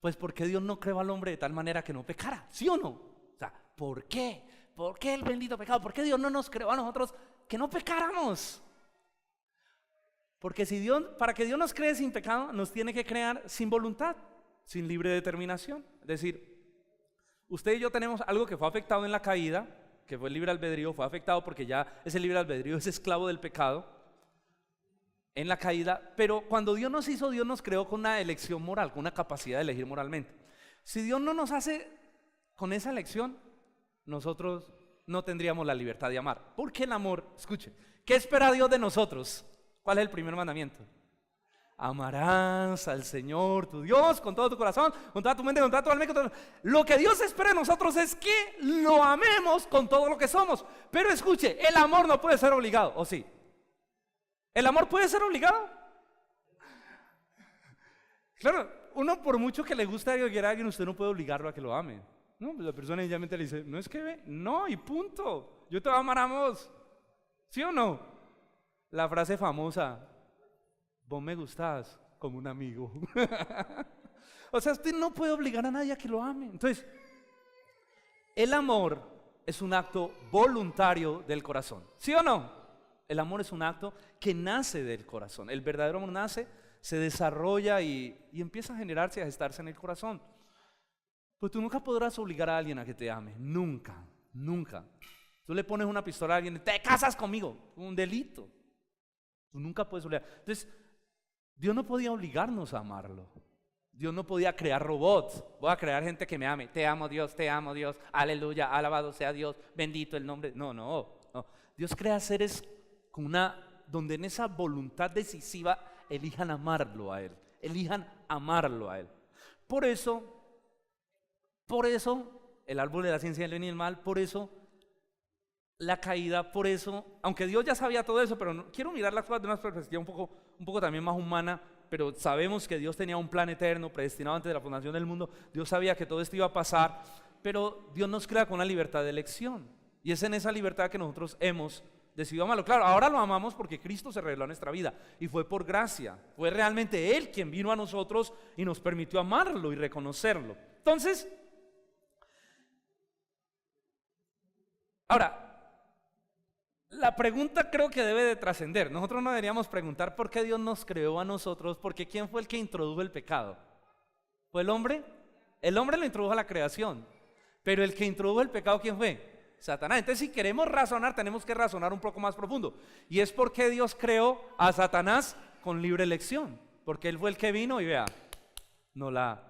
pues ¿por qué Dios no creó al hombre de tal manera que no pecara? ¿Sí o no? ¿Por qué? ¿Por qué el bendito pecado? ¿Por qué Dios no nos creó a nosotros que no pecáramos? Porque para que Dios nos cree sin pecado, nos tiene que crear sin voluntad. sin libre determinación. Es decir, usted y yo tenemos algo que fue afectado en la caída, que fue el libre albedrío, fue afectado porque ya ese libre albedrío es esclavo del pecado en la caída, pero cuando Dios nos hizo, Dios nos creó con una elección moral, con una capacidad de elegir moralmente. Si Dios no nos hace con esa elección, nosotros no tendríamos la libertad de amar. Porque el amor, escuche, ¿qué espera Dios de nosotros? ¿Cuál es el primer mandamiento? Amarás al Señor tu Dios con todo tu corazón, con toda tu mente, con toda tu alma. Lo que Dios espera de nosotros es que lo amemos con todo lo que somos. Pero escuche, el amor no puede ser obligado, ¿o sí? ¿El amor puede ser obligado? Claro, uno por mucho que le guste a alguien, usted no puede obligarlo a que lo ame. No, pues la persona inicialmente le dice, no es que ve, no, y punto. Yo te voy a amar a vos. ¿Sí o no? La frase famosa, vos me gustás como un amigo. O sea, usted no puede obligar a nadie a que lo ame. Entonces, el amor es un acto voluntario del corazón. ¿Sí o no? El amor es un acto que nace del corazón. El verdadero amor nace, se desarrolla y empieza a generarse y a gestarse en el corazón. Pues tú nunca podrás obligar a alguien a que te ame. Nunca, nunca. Tú le pones una pistola a alguien, te casas conmigo, un delito. Tú nunca puedes obligar. Entonces, Dios no podía obligarnos a amarlo. Dios no podía crear robots. Voy a crear gente que me ame. Te amo Dios, aleluya, alabado sea Dios, bendito el nombre. No. Dios crea seres con donde en esa voluntad decisiva elijan amarlo a Él. Elijan amarlo a Él. Por eso, el árbol de la ciencia del bien y el mal, por eso la caída, por eso, aunque Dios ya sabía todo eso, pero quiero mirar las cosas de una perspectiva un poco también más humana, pero sabemos que Dios tenía un plan eterno, predestinado antes de la fundación del mundo. Dios sabía que todo esto iba a pasar, pero Dios nos crea con una libertad de elección, y es en esa libertad que nosotros hemos decidido amarlo. Claro, ahora lo amamos porque Cristo se reveló en nuestra vida, y fue por gracia, fue realmente Él quien vino a nosotros y nos permitió amarlo y reconocerlo. Entonces, ahora, la pregunta creo que debe de trascender. Nosotros no deberíamos preguntar por qué Dios nos creó a nosotros, porque ¿quién fue el que introdujo el pecado? ¿Fue el hombre? El hombre lo introdujo a la creación, pero el que introdujo el pecado, ¿quién fue? Satanás. Entonces, si queremos razonar, tenemos que razonar un poco más profundo. Y es porque Dios creó a Satanás con libre elección, porque él fue el que vino y vea, nos la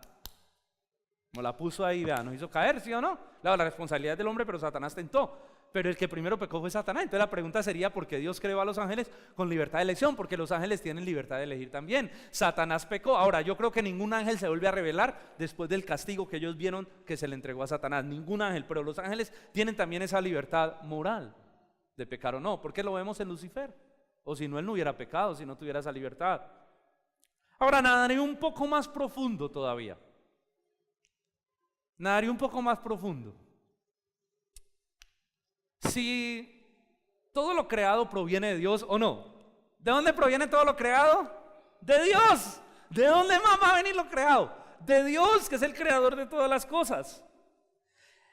puso ahí, vea, nos hizo caer, ¿sí o no? Claro, la responsabilidad es del hombre, pero Satanás tentó. Pero el que primero pecó fue Satanás. Entonces la pregunta sería, ¿por qué Dios creó a los ángeles con libertad de elección? Porque los ángeles tienen libertad de elegir también. Satanás pecó. Ahora, yo creo que ningún ángel se vuelve a rebelar después del castigo que ellos vieron que se le entregó a Satanás. Ningún ángel, pero los ángeles tienen también esa libertad moral de pecar o no. ¿Por qué lo vemos en Lucifer? O si no, él no hubiera pecado, si no tuviera esa libertad. Ahora, nadaré un poco más profundo todavía. Nadaré un poco más profundo. Si todo lo creado proviene de Dios o no. ¿De dónde proviene todo lo creado? De Dios. ¿De dónde más va a venir lo creado? De Dios, que es el creador de todas las cosas.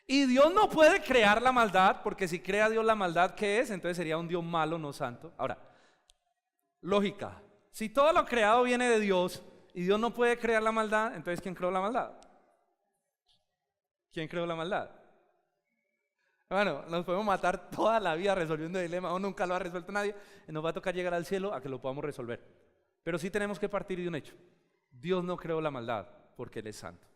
Y Dios no puede crear la maldad, porque si crea Dios la maldad, ¿qué es? Entonces sería un Dios malo, no santo. Ahora, lógica. Si todo lo creado viene de Dios y Dios no puede crear la maldad, entonces ¿quién creó la maldad? ¿Quién creó la maldad? Bueno, nos podemos matar toda la vida resolviendo dilemas, o nunca lo ha resuelto nadie, y nos va a tocar llegar al cielo a que lo podamos resolver. Pero sí tenemos que partir de un hecho. Dios no creó la maldad porque Él es santo.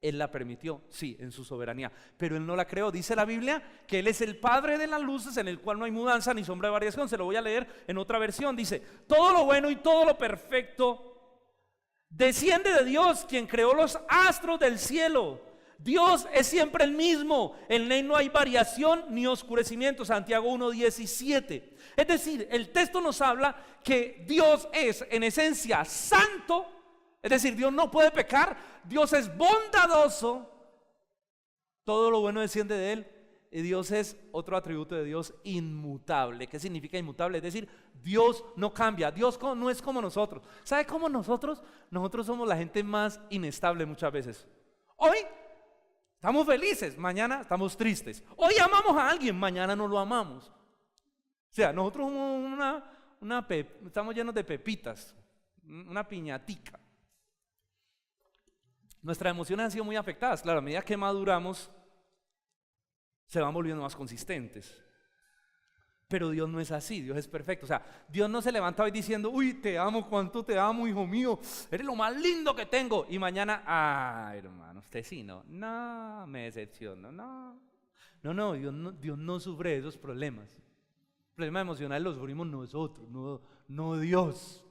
Él la permitió, sí, en su soberanía, pero Él no la creó. Dice la Biblia que Él es el Padre de las luces, en el cual no hay mudanza ni sombra de variación. Se lo voy a leer en otra versión. Dice, todo lo bueno y todo lo perfecto desciende de Dios, quien creó los astros del cielo. Dios es siempre el mismo, en Él no hay variación ni oscurecimiento. Santiago 1:17. Es decir, el texto nos habla que Dios es en esencia santo, es decir, Dios no puede pecar, Dios es bondadoso, todo lo bueno desciende de Él, y Dios es otro atributo de Dios, inmutable. ¿Qué significa inmutable? Es decir, Dios no cambia, Dios no es como nosotros. ¿Sabe cómo nosotros? Nosotros somos la gente más inestable muchas veces. Hoy estamos felices, mañana estamos tristes. Hoy amamos a alguien, mañana no lo amamos. O sea, nosotros somos estamos llenos de pepitas, una piñatica. Nuestras emociones han sido muy afectadas. Claro, a medida que maduramos, se van volviendo más consistentes. Pero Dios no es así, Dios es perfecto. O sea, Dios no se levanta hoy diciendo, uy, te amo, cuánto te amo, hijo mío, eres lo más lindo que tengo. Y mañana, hermano, usted sí, no, me decepciono, no, Dios no sufre esos problemas. Los problemas emocionales los sufrimos nosotros, no Dios.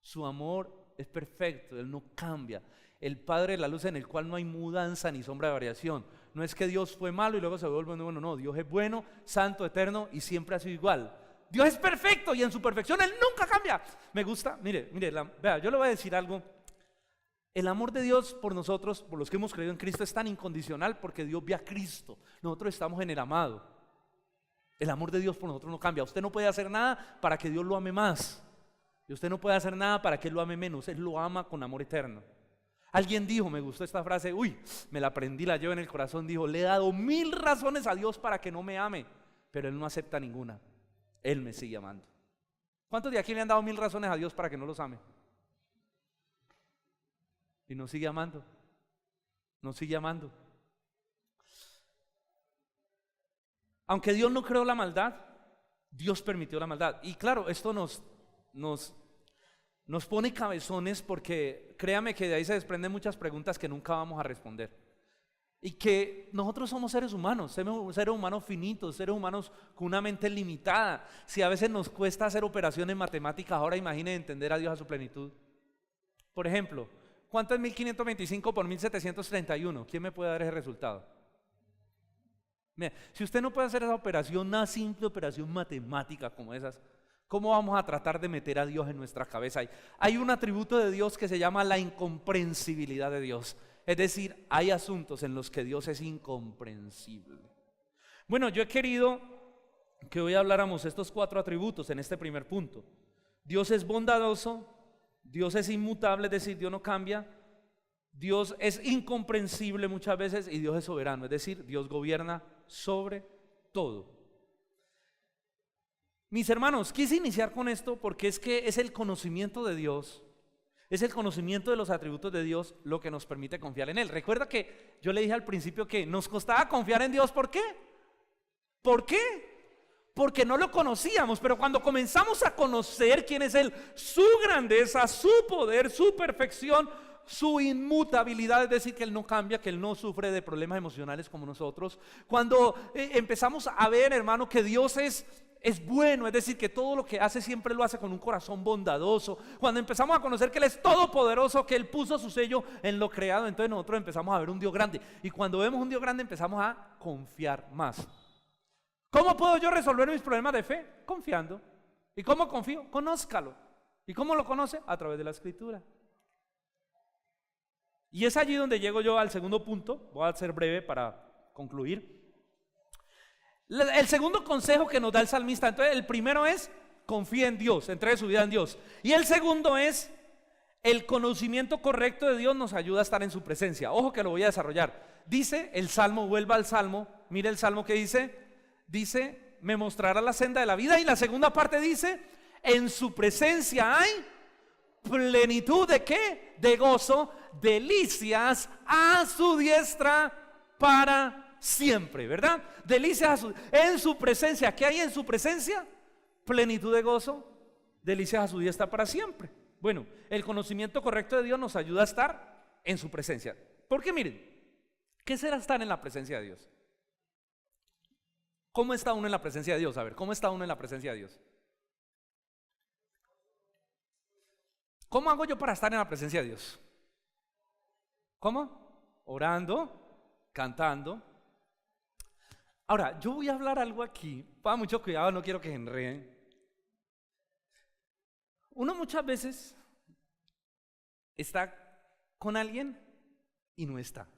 Su amor es perfecto, Él no cambia. El Padre de la luz, en el cual no hay mudanza ni sombra de variación. No es que Dios fue malo y luego se vuelve bueno, no, Dios es bueno, santo, eterno y siempre ha sido igual. Dios es perfecto y en su perfección Él nunca cambia. Me gusta, mire, vea, yo le voy a decir algo. El amor de Dios por nosotros, por los que hemos creído en Cristo, es tan incondicional porque Dios ve a Cristo. Nosotros estamos en el amado. El amor de Dios por nosotros no cambia. Usted no puede hacer nada para que Dios lo ame más. Y usted no puede hacer nada para que Él lo ame menos. Él lo ama con amor eterno. Alguien dijo, me gustó esta frase, me la aprendí, la llevo en el corazón, dijo, le he dado 1000 razones a Dios para que no me ame, pero Él no acepta ninguna. Él me sigue amando. ¿Cuántos de aquí le han dado 1000 razones a Dios para que no los ame? Y nos sigue amando. Nos sigue amando. Aunque Dios no creó la maldad, Dios permitió la maldad. Y claro, esto nos pone cabezones porque créame que de ahí se desprenden muchas preguntas que nunca vamos a responder. Y que nosotros somos seres humanos finitos, seres humanos con una mente limitada. Si a veces nos cuesta hacer operaciones matemáticas, ahora imagine entender a Dios a su plenitud. Por ejemplo, ¿cuánto es 1525 por 1731? ¿Quién me puede dar ese resultado? Mira, si usted no puede hacer esa operación, una simple operación matemática como esas, ¿cómo vamos a tratar de meter a Dios en nuestra cabeza? Hay un atributo de Dios que se llama la incomprensibilidad de Dios. Es decir, hay asuntos en los que Dios es incomprensible. Bueno, yo he querido que hoy habláramos estos 4 atributos en este primer punto. Dios es bondadoso, Dios es inmutable, es decir, Dios no cambia. Dios es incomprensible muchas veces y Dios es soberano, es decir, Dios gobierna sobre todo. Mis hermanos, quise iniciar con esto porque es que es el conocimiento de Dios, es el conocimiento de los atributos de Dios lo que nos permite confiar en Él. Recuerda que yo le dije al principio que nos costaba confiar en Dios, ¿por qué? ¿Por qué? Porque no lo conocíamos, pero cuando comenzamos a conocer quién es Él, su grandeza, su poder, su perfección, su inmutabilidad, es decir, que Él no cambia, que Él no sufre de problemas emocionales como nosotros. Cuando empezamos a ver, hermano, que Dios es bueno, es decir, que todo lo que hace siempre lo hace con un corazón bondadoso. Cuando empezamos a conocer que Él es todopoderoso, que Él puso su sello en lo creado, entonces nosotros empezamos a ver un Dios grande. Y cuando vemos un Dios grande empezamos a confiar más. ¿Cómo puedo yo resolver mis problemas de fe? Confiando. ¿Y cómo confío? Conózcalo. ¿Y cómo lo conoce? A través de la Escritura. Y es allí donde llego yo al segundo punto. Voy a ser breve para concluir. El segundo consejo que nos da el salmista, entonces el primero es confía en Dios, entregue su vida en Dios. Y el segundo es el conocimiento correcto de Dios nos ayuda a estar en su presencia. Ojo que lo voy a desarrollar. Dice el salmo, vuelva al salmo, mire el salmo que dice, me mostrará la senda de la vida. Y la segunda parte dice, en su presencia hay plenitud de ¿qué? De gozo, delicias a su diestra para siempre, ¿verdad? Delicias en su presencia. ¿Qué hay en su presencia? Plenitud de gozo, delicias a su diestra para siempre. Bueno, el conocimiento correcto de Dios nos ayuda a estar en su presencia. Porque miren, ¿qué será estar en la presencia de Dios? ¿Cómo está uno en la presencia de Dios? A ver, ¿cómo está uno en la presencia de Dios? ¿Cómo hago yo para estar en la presencia de Dios? ¿Cómo? Orando, cantando. Ahora, yo voy a hablar algo aquí, pongan mucho cuidado, no quiero que se enreden. Uno muchas veces está con alguien y no está.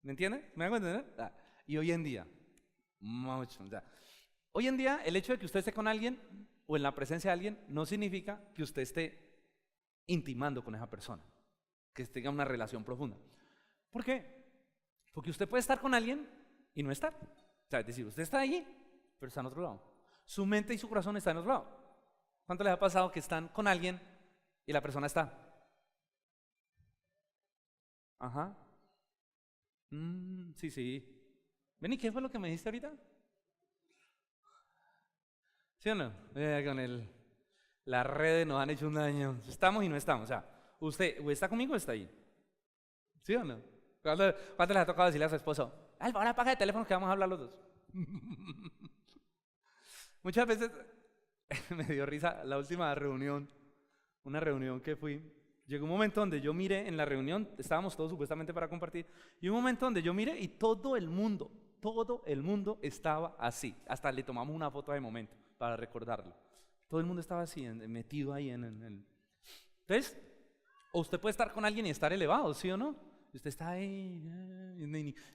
¿Me entiende? ¿Me hago entender? Y hoy en día, hoy en día el hecho de que usted esté con alguien o en la presencia de alguien no significa que usted esté intimando con esa persona, que tenga una relación profunda. ¿Por qué? Porque usted puede estar con alguien y no estar. O sea, es decir, usted está allí, pero está en otro lado. Su mente y su corazón están en otro lado. ¿Cuánto les ha pasado que están con alguien y la persona está Ajá. Sí, sí. Ven, ¿y qué fue lo que me dijiste ahorita? ¿Sí o no? Con las redes nos han hecho un daño. Estamos y no estamos. O sea, ¿usted o está conmigo o está ahí? ¿Sí o no? ¿Cuánto les ha tocado decirle a su esposo? Ahora apaga el teléfono que vamos a hablar los dos? Muchas veces me dio risa la última reunión, una reunión que fui. Llegó un momento donde yo miré en la reunión, estábamos todos supuestamente para compartir, y un momento donde yo miré y todo el mundo estaba así. Hasta le tomamos una foto de momento para recordarlo. Todo el mundo estaba así, metido ahí en el... Entonces, o usted puede estar con alguien y estar elevado, ¿sí o no? Usted está ahí,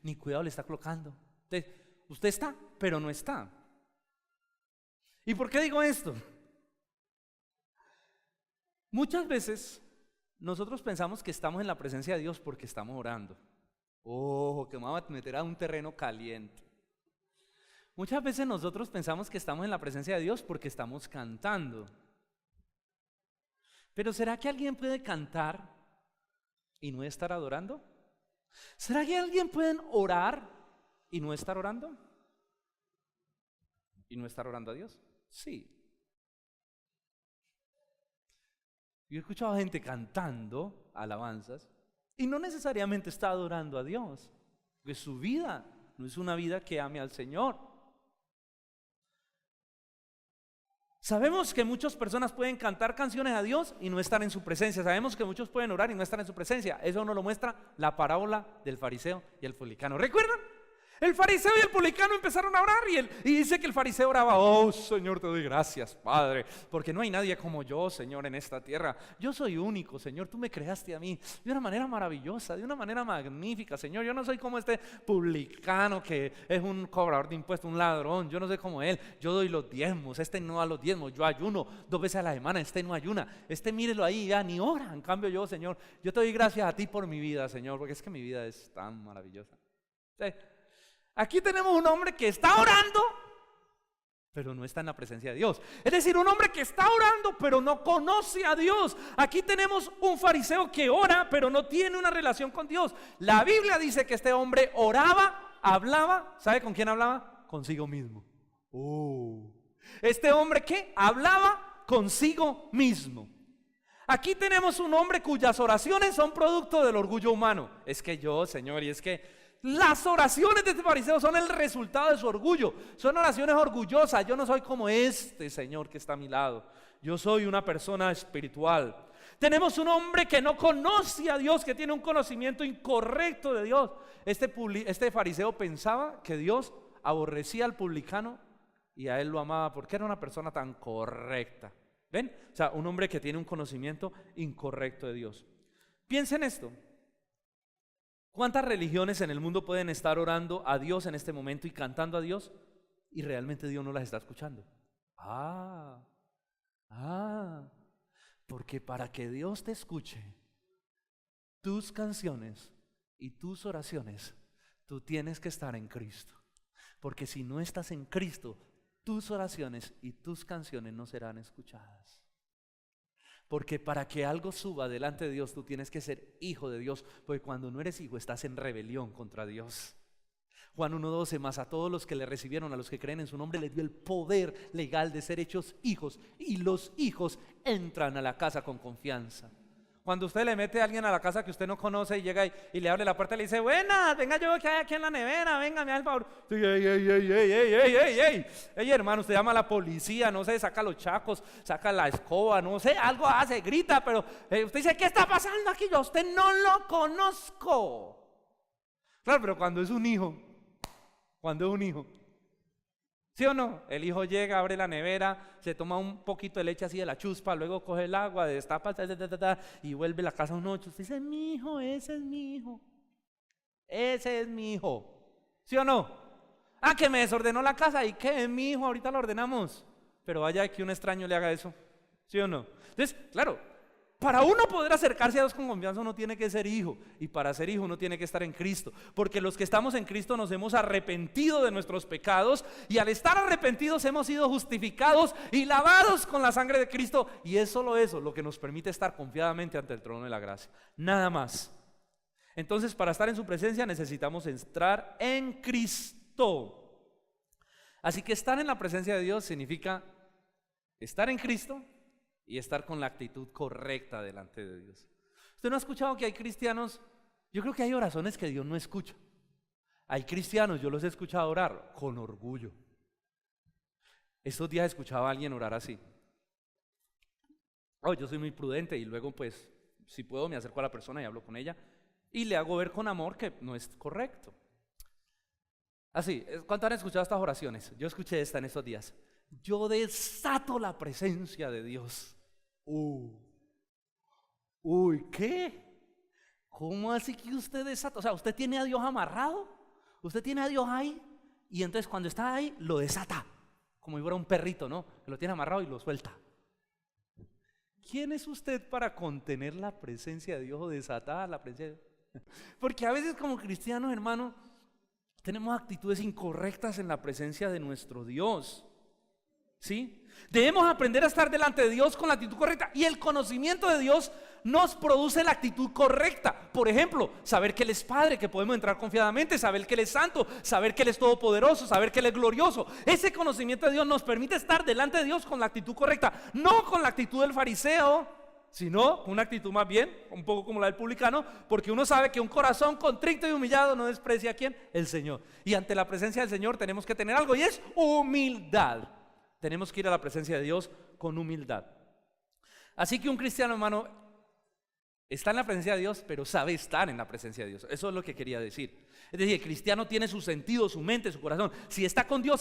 ni cuidado le está colocando. Entonces, usted está, pero no está. ¿Y por qué digo esto? Muchas veces nosotros pensamos que estamos en la presencia de Dios porque estamos orando. Ojo, que me vamos a meter a un terreno caliente. Muchas veces nosotros pensamos que estamos en la presencia de Dios porque estamos cantando. Pero ¿será que alguien puede cantar y no estar adorando? ¿Será que alguien puede orar y no estar orando? ¿Y no estar orando a Dios? Sí. Yo he escuchado a gente cantando alabanzas y no necesariamente está adorando a Dios, porque su vida no es una vida que ame al Señor. Sabemos que muchas personas pueden cantar canciones a Dios y no estar en su presencia. Sabemos que muchos pueden orar y no estar en su presencia. Eso nos lo muestra la parábola del fariseo y el publicano. ¿Recuerdan? El fariseo y el publicano empezaron a orar y dice que el fariseo oraba: oh Señor, te doy gracias, Padre, porque no hay nadie como yo, Señor, en esta tierra. Yo soy único, Señor, tú me creaste a mí de una manera maravillosa, de una manera magnífica, Señor. Yo no soy como este publicano que es un cobrador de impuestos, un ladrón. Yo no soy como él. Yo doy los diezmos, este no da los diezmos. Yo ayuno 2 veces a la semana, este no ayuna. Este mírelo ahí, ya ni ora. En cambio yo, Señor, yo te doy gracias a ti por mi vida, Señor, porque es que mi vida es tan maravillosa. ¿Sí? Aquí tenemos un hombre que está orando, pero no está en la presencia de Dios. Es decir, un hombre que está orando, pero no conoce a Dios. Aquí tenemos un fariseo que ora, pero no tiene una relación con Dios. La Biblia dice que este hombre oraba, hablaba. ¿Sabe con quién hablaba? Consigo mismo. Este hombre que hablaba consigo mismo. Aquí tenemos un hombre cuyas oraciones son producto del orgullo humano. Es que yo, Señor, y es que las oraciones de este fariseo son el resultado de su orgullo. Son oraciones orgullosas. Yo no soy como este Señor que está a mi lado. Yo soy una persona espiritual. Tenemos un hombre que no conoce a Dios, que tiene un conocimiento incorrecto de Dios. Este fariseo pensaba que Dios aborrecía al publicano y a él lo amaba porque era una persona tan correcta. ¿Ven? O sea, un hombre que tiene un conocimiento incorrecto de Dios. Piensen esto. ¿Cuántas religiones en el mundo pueden estar orando a Dios en este momento y cantando a Dios y realmente Dios no las está escuchando? Porque para que Dios te escuche tus canciones y tus oraciones, tú tienes que estar en Cristo. Porque si no estás en Cristo, tus oraciones y tus canciones no serán escuchadas. Porque para que algo suba delante de Dios, tú tienes que ser hijo de Dios. Porque cuando no eres hijo, estás en rebelión contra Dios. Juan 1:12, más a todos los que le recibieron, a los que creen en su nombre, les dio el poder legal de ser hechos hijos. Y los hijos entran a la casa con confianza. Cuando usted le mete a alguien a la casa que usted no conoce y llega y le abre la puerta y le dice: buenas, venga, yo que hay aquí en la nevera, venga, me da el favor. Ey, hermano, usted llama a la policía, no sé, saca los chacos, saca la escoba, no sé, algo hace, grita, pero usted dice: ¿qué está pasando aquí? Yo a usted no lo conozco. Claro, pero cuando es un hijo, ¿sí o no? El hijo llega, abre la nevera, se toma un poquito de leche así de la chuspa, luego coge el agua, destapa, y vuelve a la casa un noche. Usted dice: mi hijo, ese es mi hijo. Ese es mi hijo. ¿Sí o no? Que me desordenó la casa. ¿Y qué? Es mi hijo, ahorita lo ordenamos. Pero vaya que un extraño le haga eso. ¿Sí o no? Entonces, claro, para uno poder acercarse a Dios con confianza uno tiene que ser hijo, y para ser hijo uno tiene que estar en Cristo, porque los que estamos en Cristo nos hemos arrepentido de nuestros pecados, y al estar arrepentidos hemos sido justificados y lavados con la sangre de Cristo, y es solo eso lo que nos permite estar confiadamente ante el trono de la gracia, nada más. Entonces, para estar en su presencia necesitamos entrar en Cristo. Así que estar en la presencia de Dios significa estar en Cristo y estar con la actitud correcta delante de Dios. ¿Usted no ha escuchado que hay cristianos? Yo creo que hay oraciones que Dios no escucha. Hay cristianos, yo los he escuchado orar con orgullo. Estos días escuchaba a alguien orar así. Oh, yo soy muy prudente y luego pues, si puedo, me acerco a la persona y hablo con ella y le hago ver con amor que no es correcto. Así, ¿cuántos han escuchado estas oraciones? Yo escuché esta en estos días. Yo desato la presencia de Dios. Uy, ¿qué? ¿Cómo así que usted desata? O sea, usted tiene a Dios amarrado, usted tiene a Dios ahí, y entonces cuando está ahí, lo desata, como si fuera un perrito, ¿no? Que lo tiene amarrado y lo suelta. ¿Quién es usted para contener la presencia de Dios o desatar la presencia de Dios? Porque a veces como cristianos, hermano, tenemos actitudes incorrectas en la presencia de nuestro Dios. ¿Sí? Debemos aprender a estar delante de Dios con la actitud correcta, y el conocimiento de Dios nos produce la actitud correcta. Por ejemplo, saber que Él es Padre, que podemos entrar confiadamente, saber que Él es santo, saber que Él es todopoderoso, saber que Él es glorioso. Ese conocimiento de Dios nos permite estar delante de Dios con la actitud correcta, no con la actitud del fariseo, sino con una actitud más bien, un poco como la del publicano, porque uno sabe que un corazón contrito y humillado no desprecia a ¿quién? El Señor. Y ante la presencia del Señor tenemos que tener algo, y es humildad. Tenemos que ir a la presencia de Dios con humildad. Así que un cristiano, hermano, está en la presencia de Dios, pero sabe estar en la presencia de Dios. Eso es lo que quería decir. Es decir, el cristiano tiene su sentido, su mente, su corazón. Si está con Dios,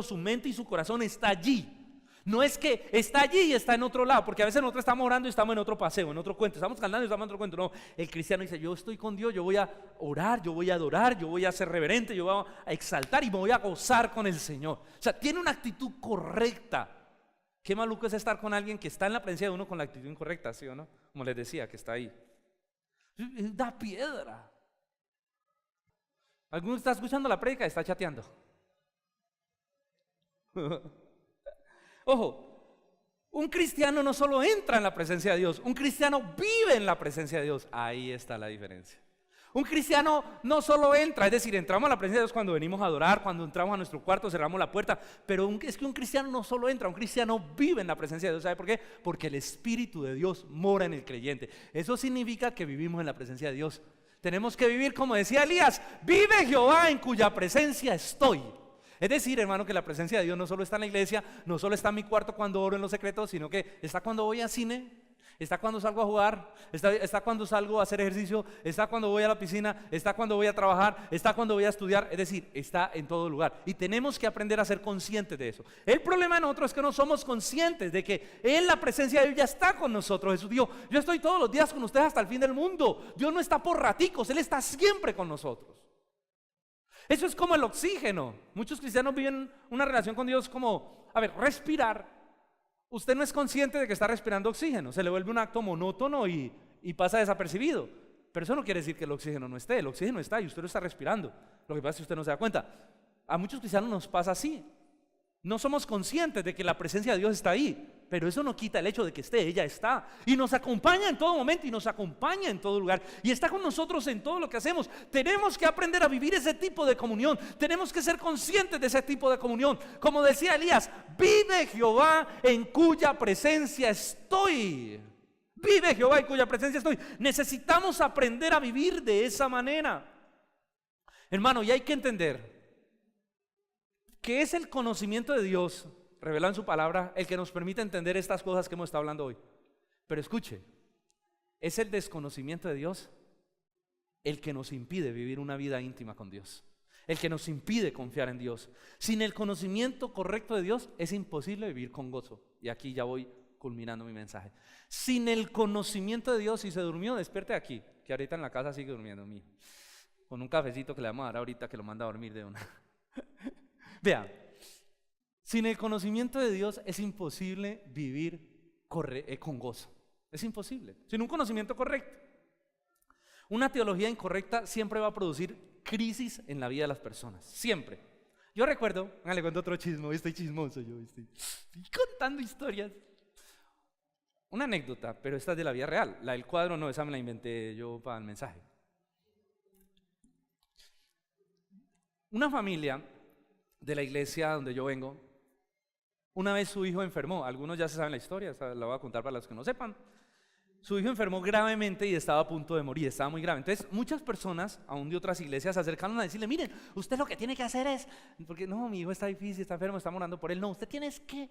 su mente y su corazón está allí. No es que está allí y está en otro lado, porque a veces nosotros estamos orando y estamos en otro paseo, en otro cuento, estamos cantando y estamos en otro cuento. No, el cristiano dice, yo estoy con Dios, yo voy a orar, yo voy a adorar, yo voy a ser reverente, yo voy a exaltar y me voy a gozar con el Señor. O sea, tiene una actitud correcta. Qué maluco es estar con alguien que está en la presencia de uno con la actitud incorrecta, ¿sí o no? Como les decía, que está ahí. Da piedra. ¿Alguno está escuchando la prédica y está chateando? Ojo, un cristiano no solo entra en la presencia de Dios, un cristiano vive en la presencia de Dios. Ahí está la diferencia. Un cristiano no solo entra, es decir, entramos a la presencia de Dios cuando venimos a adorar, cuando entramos a nuestro cuarto, cerramos la puerta, pero es que un cristiano no solo entra, un cristiano vive en la presencia de Dios. ¿Sabe por qué? Porque el Espíritu de Dios mora en el creyente. Eso significa que vivimos en la presencia de Dios. Tenemos que vivir como decía Elías, vive Jehová en cuya presencia estoy. Es decir, hermano, que la presencia de Dios no solo está en la iglesia, no solo está en mi cuarto cuando oro en los secretos, sino que está cuando voy al cine, está cuando salgo a jugar, está cuando salgo a hacer ejercicio, está cuando voy a la piscina, está cuando voy a trabajar, está cuando voy a estudiar. Es decir, está en todo lugar. Y tenemos que aprender a ser conscientes de eso. El problema de nosotros es que no somos conscientes de que en la presencia de Dios ya está con nosotros. Jesús dijo, yo estoy todos los días con ustedes hasta el fin del mundo. Dios no está por raticos, Él está siempre con nosotros. Eso es como el oxígeno. Muchos cristianos viven una relación con Dios como, respirar. Usted no es consciente de que está respirando oxígeno. Se le vuelve un acto monótono y pasa desapercibido. Pero eso no quiere decir que el oxígeno no esté. El oxígeno está y usted lo está respirando. Lo que pasa es que usted no se da cuenta. A muchos cristianos nos pasa así. No somos conscientes de que la presencia de Dios está ahí. Pero eso no quita el hecho de que esté, ella está. Y nos acompaña en todo momento y nos acompaña en todo lugar. Y está con nosotros en todo lo que hacemos. Tenemos que aprender a vivir ese tipo de comunión. Tenemos que ser conscientes de ese tipo de comunión. Como decía Elías, vive Jehová en cuya presencia estoy. Vive Jehová en cuya presencia estoy. Necesitamos aprender a vivir de esa manera. Hermano, y hay que entender que es el conocimiento de Dios revelado en su palabra el que nos permite entender estas cosas que hemos estado hablando hoy. Pero escuche, es el desconocimiento de Dios el que nos impide vivir una vida íntima con Dios, el que nos impide confiar en Dios. Sin el conocimiento correcto de Dios es imposible vivir con gozo. Y aquí ya voy culminando mi mensaje. Sin el conocimiento de Dios, si se durmió, despierte aquí, que ahorita en la casa sigue durmiendo mío, con un cafecito que le vamos a dar ahorita que lo manda a dormir de una. Vea, sin el conocimiento de Dios es imposible vivir con gozo. Es imposible, sin un conocimiento correcto. Una teología incorrecta siempre va a producir crisis en la vida de las personas, siempre. Yo recuerdo, le cuento otro chisme, estoy chismoso, estoy contando historias. Una anécdota, pero esta es de la vida real. La del cuadro no, esa me la inventé yo para el mensaje. Una familia de la iglesia donde yo vengo, una vez su hijo enfermó. Algunos ya se saben la historia, la voy a contar para los que no sepan. Su hijo enfermó gravemente y estaba a punto de morir, estaba muy grave. Entonces muchas personas, aún de otras iglesias, se acercaron a decirle: miren, usted lo que tiene que hacer es, porque no, mi hijo está difícil, está enfermo, estamos orando por él. No, usted tiene que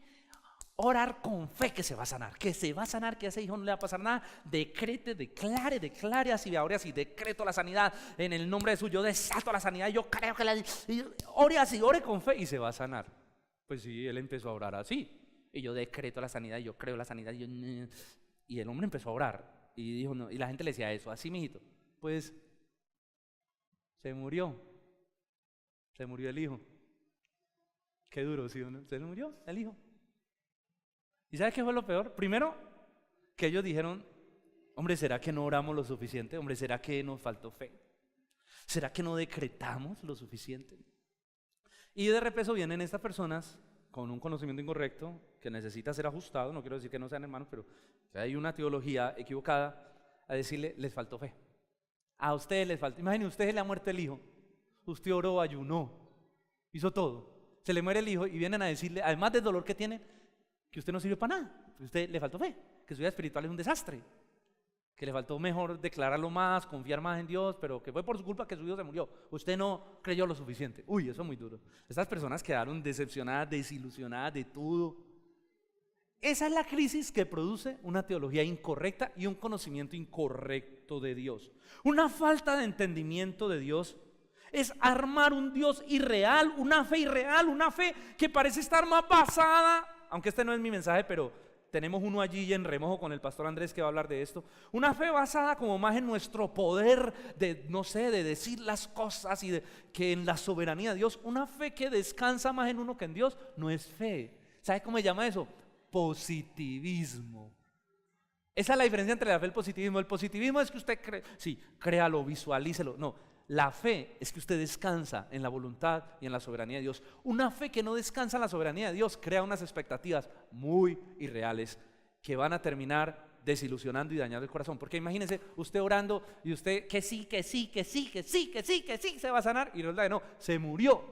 orar con fe que se va a sanar, que a ese hijo no le va a pasar nada. Decrete, declare así, ahora así, decreto la sanidad en el nombre de Jesús. Yo desato la sanidad, yo creo que ore así, ore con fe y se va a sanar. Pues sí, él empezó a orar así. Y yo decreto la sanidad, yo creo la sanidad, y el hombre empezó a orar y dijo no, y la gente le decía eso, así mijito, pues se murió el hijo. Qué duro, ¿sí o no? Se murió el hijo. ¿Y sabe qué fue lo peor? Primero, que ellos dijeron: hombre, ¿será que no oramos lo suficiente? Hombre, ¿será que nos faltó fe? ¿Será que no decretamos lo suficiente? Y de repente vienen estas personas con un conocimiento incorrecto que necesita ser ajustado, no quiero decir que no sean hermanos, pero hay una teología equivocada, a decirle: les faltó fe. A ustedes les faltó. Imaginen, ustedes le ha muerto el hijo, usted oró, ayunó, hizo todo, se le muere el hijo y vienen a decirle, además del dolor que tiene, que usted no sirve para nada, que usted le faltó fe, que su vida espiritual es un desastre, que le faltó mejor declararlo más, confiar más en Dios, pero que fue por su culpa que su hijo se murió. Usted no creyó lo suficiente. Uy, eso es muy duro. Estas personas quedaron decepcionadas, desilusionadas de todo. Esa es la crisis que produce una teología incorrecta y un conocimiento incorrecto de Dios. Una falta de entendimiento de Dios es armar un Dios irreal, una fe que parece estar más basada, aunque este no es mi mensaje, pero tenemos uno allí en remojo con el pastor Andrés que va a hablar de esto. Una fe basada como más en nuestro poder de, no sé, de decir las cosas y que en la soberanía de Dios. Una fe que descansa más en uno que en Dios no es fe. ¿Sabe cómo se llama eso? Positivismo. Esa es la diferencia entre la fe y el positivismo. El positivismo es que usted cree, sí, créalo, visualícelo. No. La fe es que usted descansa en la voluntad y en la soberanía de Dios. Una fe que no descansa en la soberanía de Dios crea unas expectativas muy irreales que van a terminar desilusionando y dañando el corazón. Porque imagínense usted orando y usted que sí, se va a sanar, y resulta que no, se murió.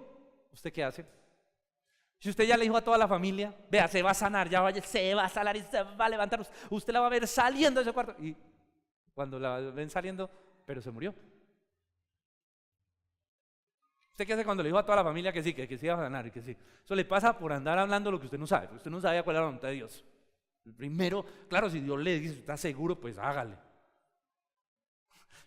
¿Usted qué hace? Si usted ya le dijo a toda la familia: vea, se va a sanar, ya vaya, se va a sanar y se va a levantar, usted la va a ver saliendo de ese cuarto, y cuando la ven saliendo, pero se murió. ¿Usted qué hace cuando le dijo a toda la familia que sí iba a sanar y que sí? Eso le pasa por andar hablando lo que usted no sabe, porque usted no sabía cuál era la voluntad de Dios. El primero, claro, si Dios le dice, ¿está seguro? Pues hágale.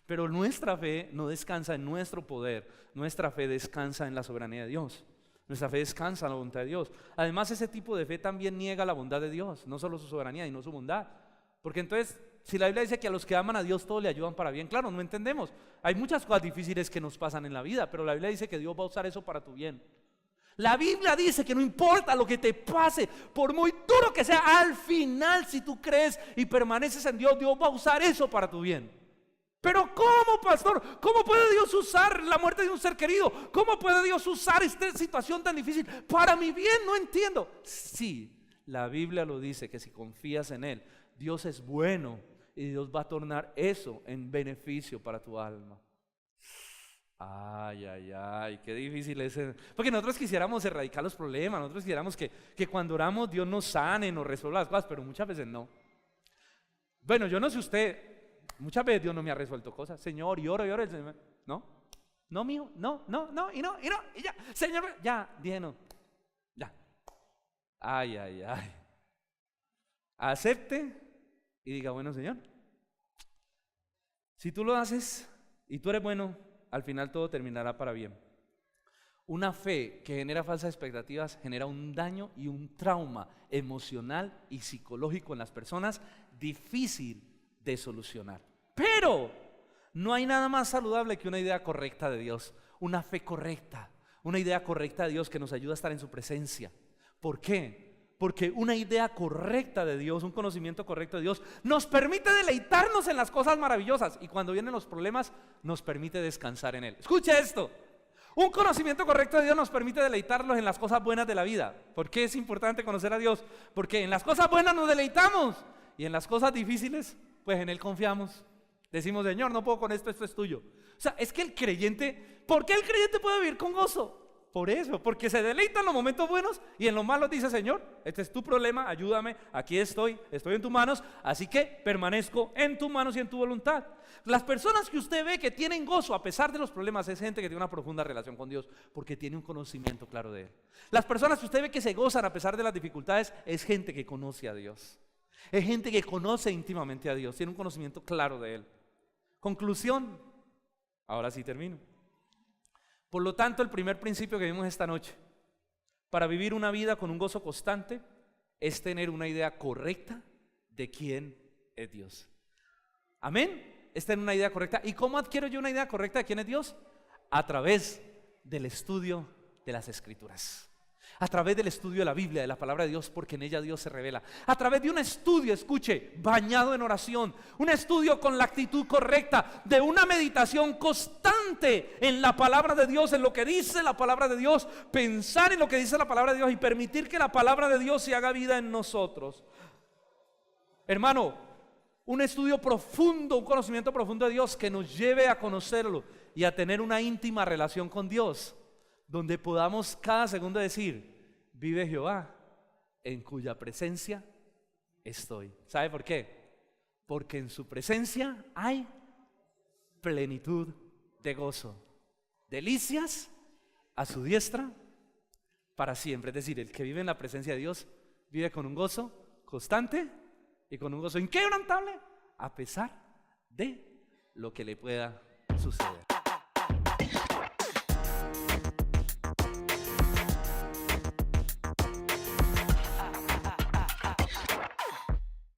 Pero nuestra fe no descansa en nuestro poder, nuestra fe descansa en la soberanía de Dios. Nuestra fe descansa en la voluntad de Dios. Además, ese tipo de fe también niega la bondad de Dios, no solo su soberanía y no su bondad. Porque entonces, si la Biblia dice que a los que aman a Dios todo le ayudan para bien, claro, no entendemos. Hay muchas cosas difíciles que nos pasan en la vida, pero la Biblia dice que Dios va a usar eso para tu bien. La Biblia dice que no importa lo que te pase, por muy duro que sea, al final, si tú crees y permaneces en Dios, Dios va a usar eso para tu bien. Pero ¿cómo, pastor? ¿Cómo puede Dios usar la muerte de un ser querido? ¿Cómo puede Dios usar esta situación tan difícil para mi bien? No entiendo. Sí, la Biblia lo dice, que si confías en Él, Dios es bueno y Dios va a tornar eso en beneficio para tu alma. Ay, qué difícil es. Porque nosotros quisiéramos erradicar los problemas, nosotros quisiéramos que cuando oramos Dios nos sane, nos resuelva las cosas, pero muchas veces no. Bueno, yo no sé usted, muchas veces Dios no me ha resuelto cosas. Señor, y oro, el Señor, no, mijo, no, y ya, Señor, ya, dije no, ya. Ay. Acepte y diga: bueno, Señor, si tú lo haces y tú eres bueno, al final todo terminará para bien. Una fe que genera falsas expectativas genera un daño y un trauma emocional y psicológico en las personas difícil de solucionar. Pero no hay nada más saludable que una idea correcta de Dios, una fe correcta, una idea correcta de Dios que nos ayuda a estar en su presencia. ¿Por qué? Porque una idea correcta de Dios, un conocimiento correcto de Dios, nos permite deleitarnos en las cosas maravillosas, y cuando vienen los problemas nos permite descansar en Él. Escuche esto: un conocimiento correcto de Dios nos permite deleitarnos en las cosas buenas de la vida. ¿Por qué es importante conocer a Dios? Porque en las cosas buenas nos deleitamos y en las cosas difíciles, pues en Él confiamos. Decimos, Señor, no puedo con esto, esto es tuyo. O sea, es que el creyente, ¿por qué el creyente puede vivir con gozo? Por eso, porque se deleita en los momentos buenos y en los malos dice, Señor, este es tu problema, ayúdame, aquí estoy en tus manos, así que permanezco en tus manos y en tu voluntad. Las personas que usted ve que tienen gozo a pesar de los problemas es gente que tiene una profunda relación con Dios, porque tiene un conocimiento claro de Él. Las personas que usted ve que se gozan a pesar de las dificultades es gente que conoce a Dios. Es gente que conoce íntimamente a Dios, tiene un conocimiento claro de Él. Conclusión, ahora sí termino. Por lo tanto, el primer principio que vimos esta noche, para vivir una vida con un gozo constante, es tener una idea correcta de quién es Dios. Amén. Es tener una idea correcta. ¿Y cómo adquiero yo una idea correcta de quién es Dios? A través del estudio de las Escrituras. A través del estudio de la Biblia, de la palabra de Dios, porque en ella Dios se revela. A través de un estudio, escuche, bañado en oración, un estudio con la actitud correcta, de una meditación constante en la palabra de Dios, en lo que dice la palabra de Dios, pensar en lo que dice la palabra de Dios y permitir que la palabra de Dios se haga vida en nosotros. Hermano, un estudio profundo, un conocimiento profundo de Dios que nos lleve a conocerlo y a tener una íntima relación con Dios, donde podamos cada segundo decir, vive Jehová, en cuya presencia estoy. ¿Sabe por qué? Porque en su presencia hay plenitud de gozo, delicias a su diestra para siempre. Es decir, el que vive en la presencia de Dios vive con un gozo constante y con un gozo inquebrantable a pesar de lo que le pueda suceder.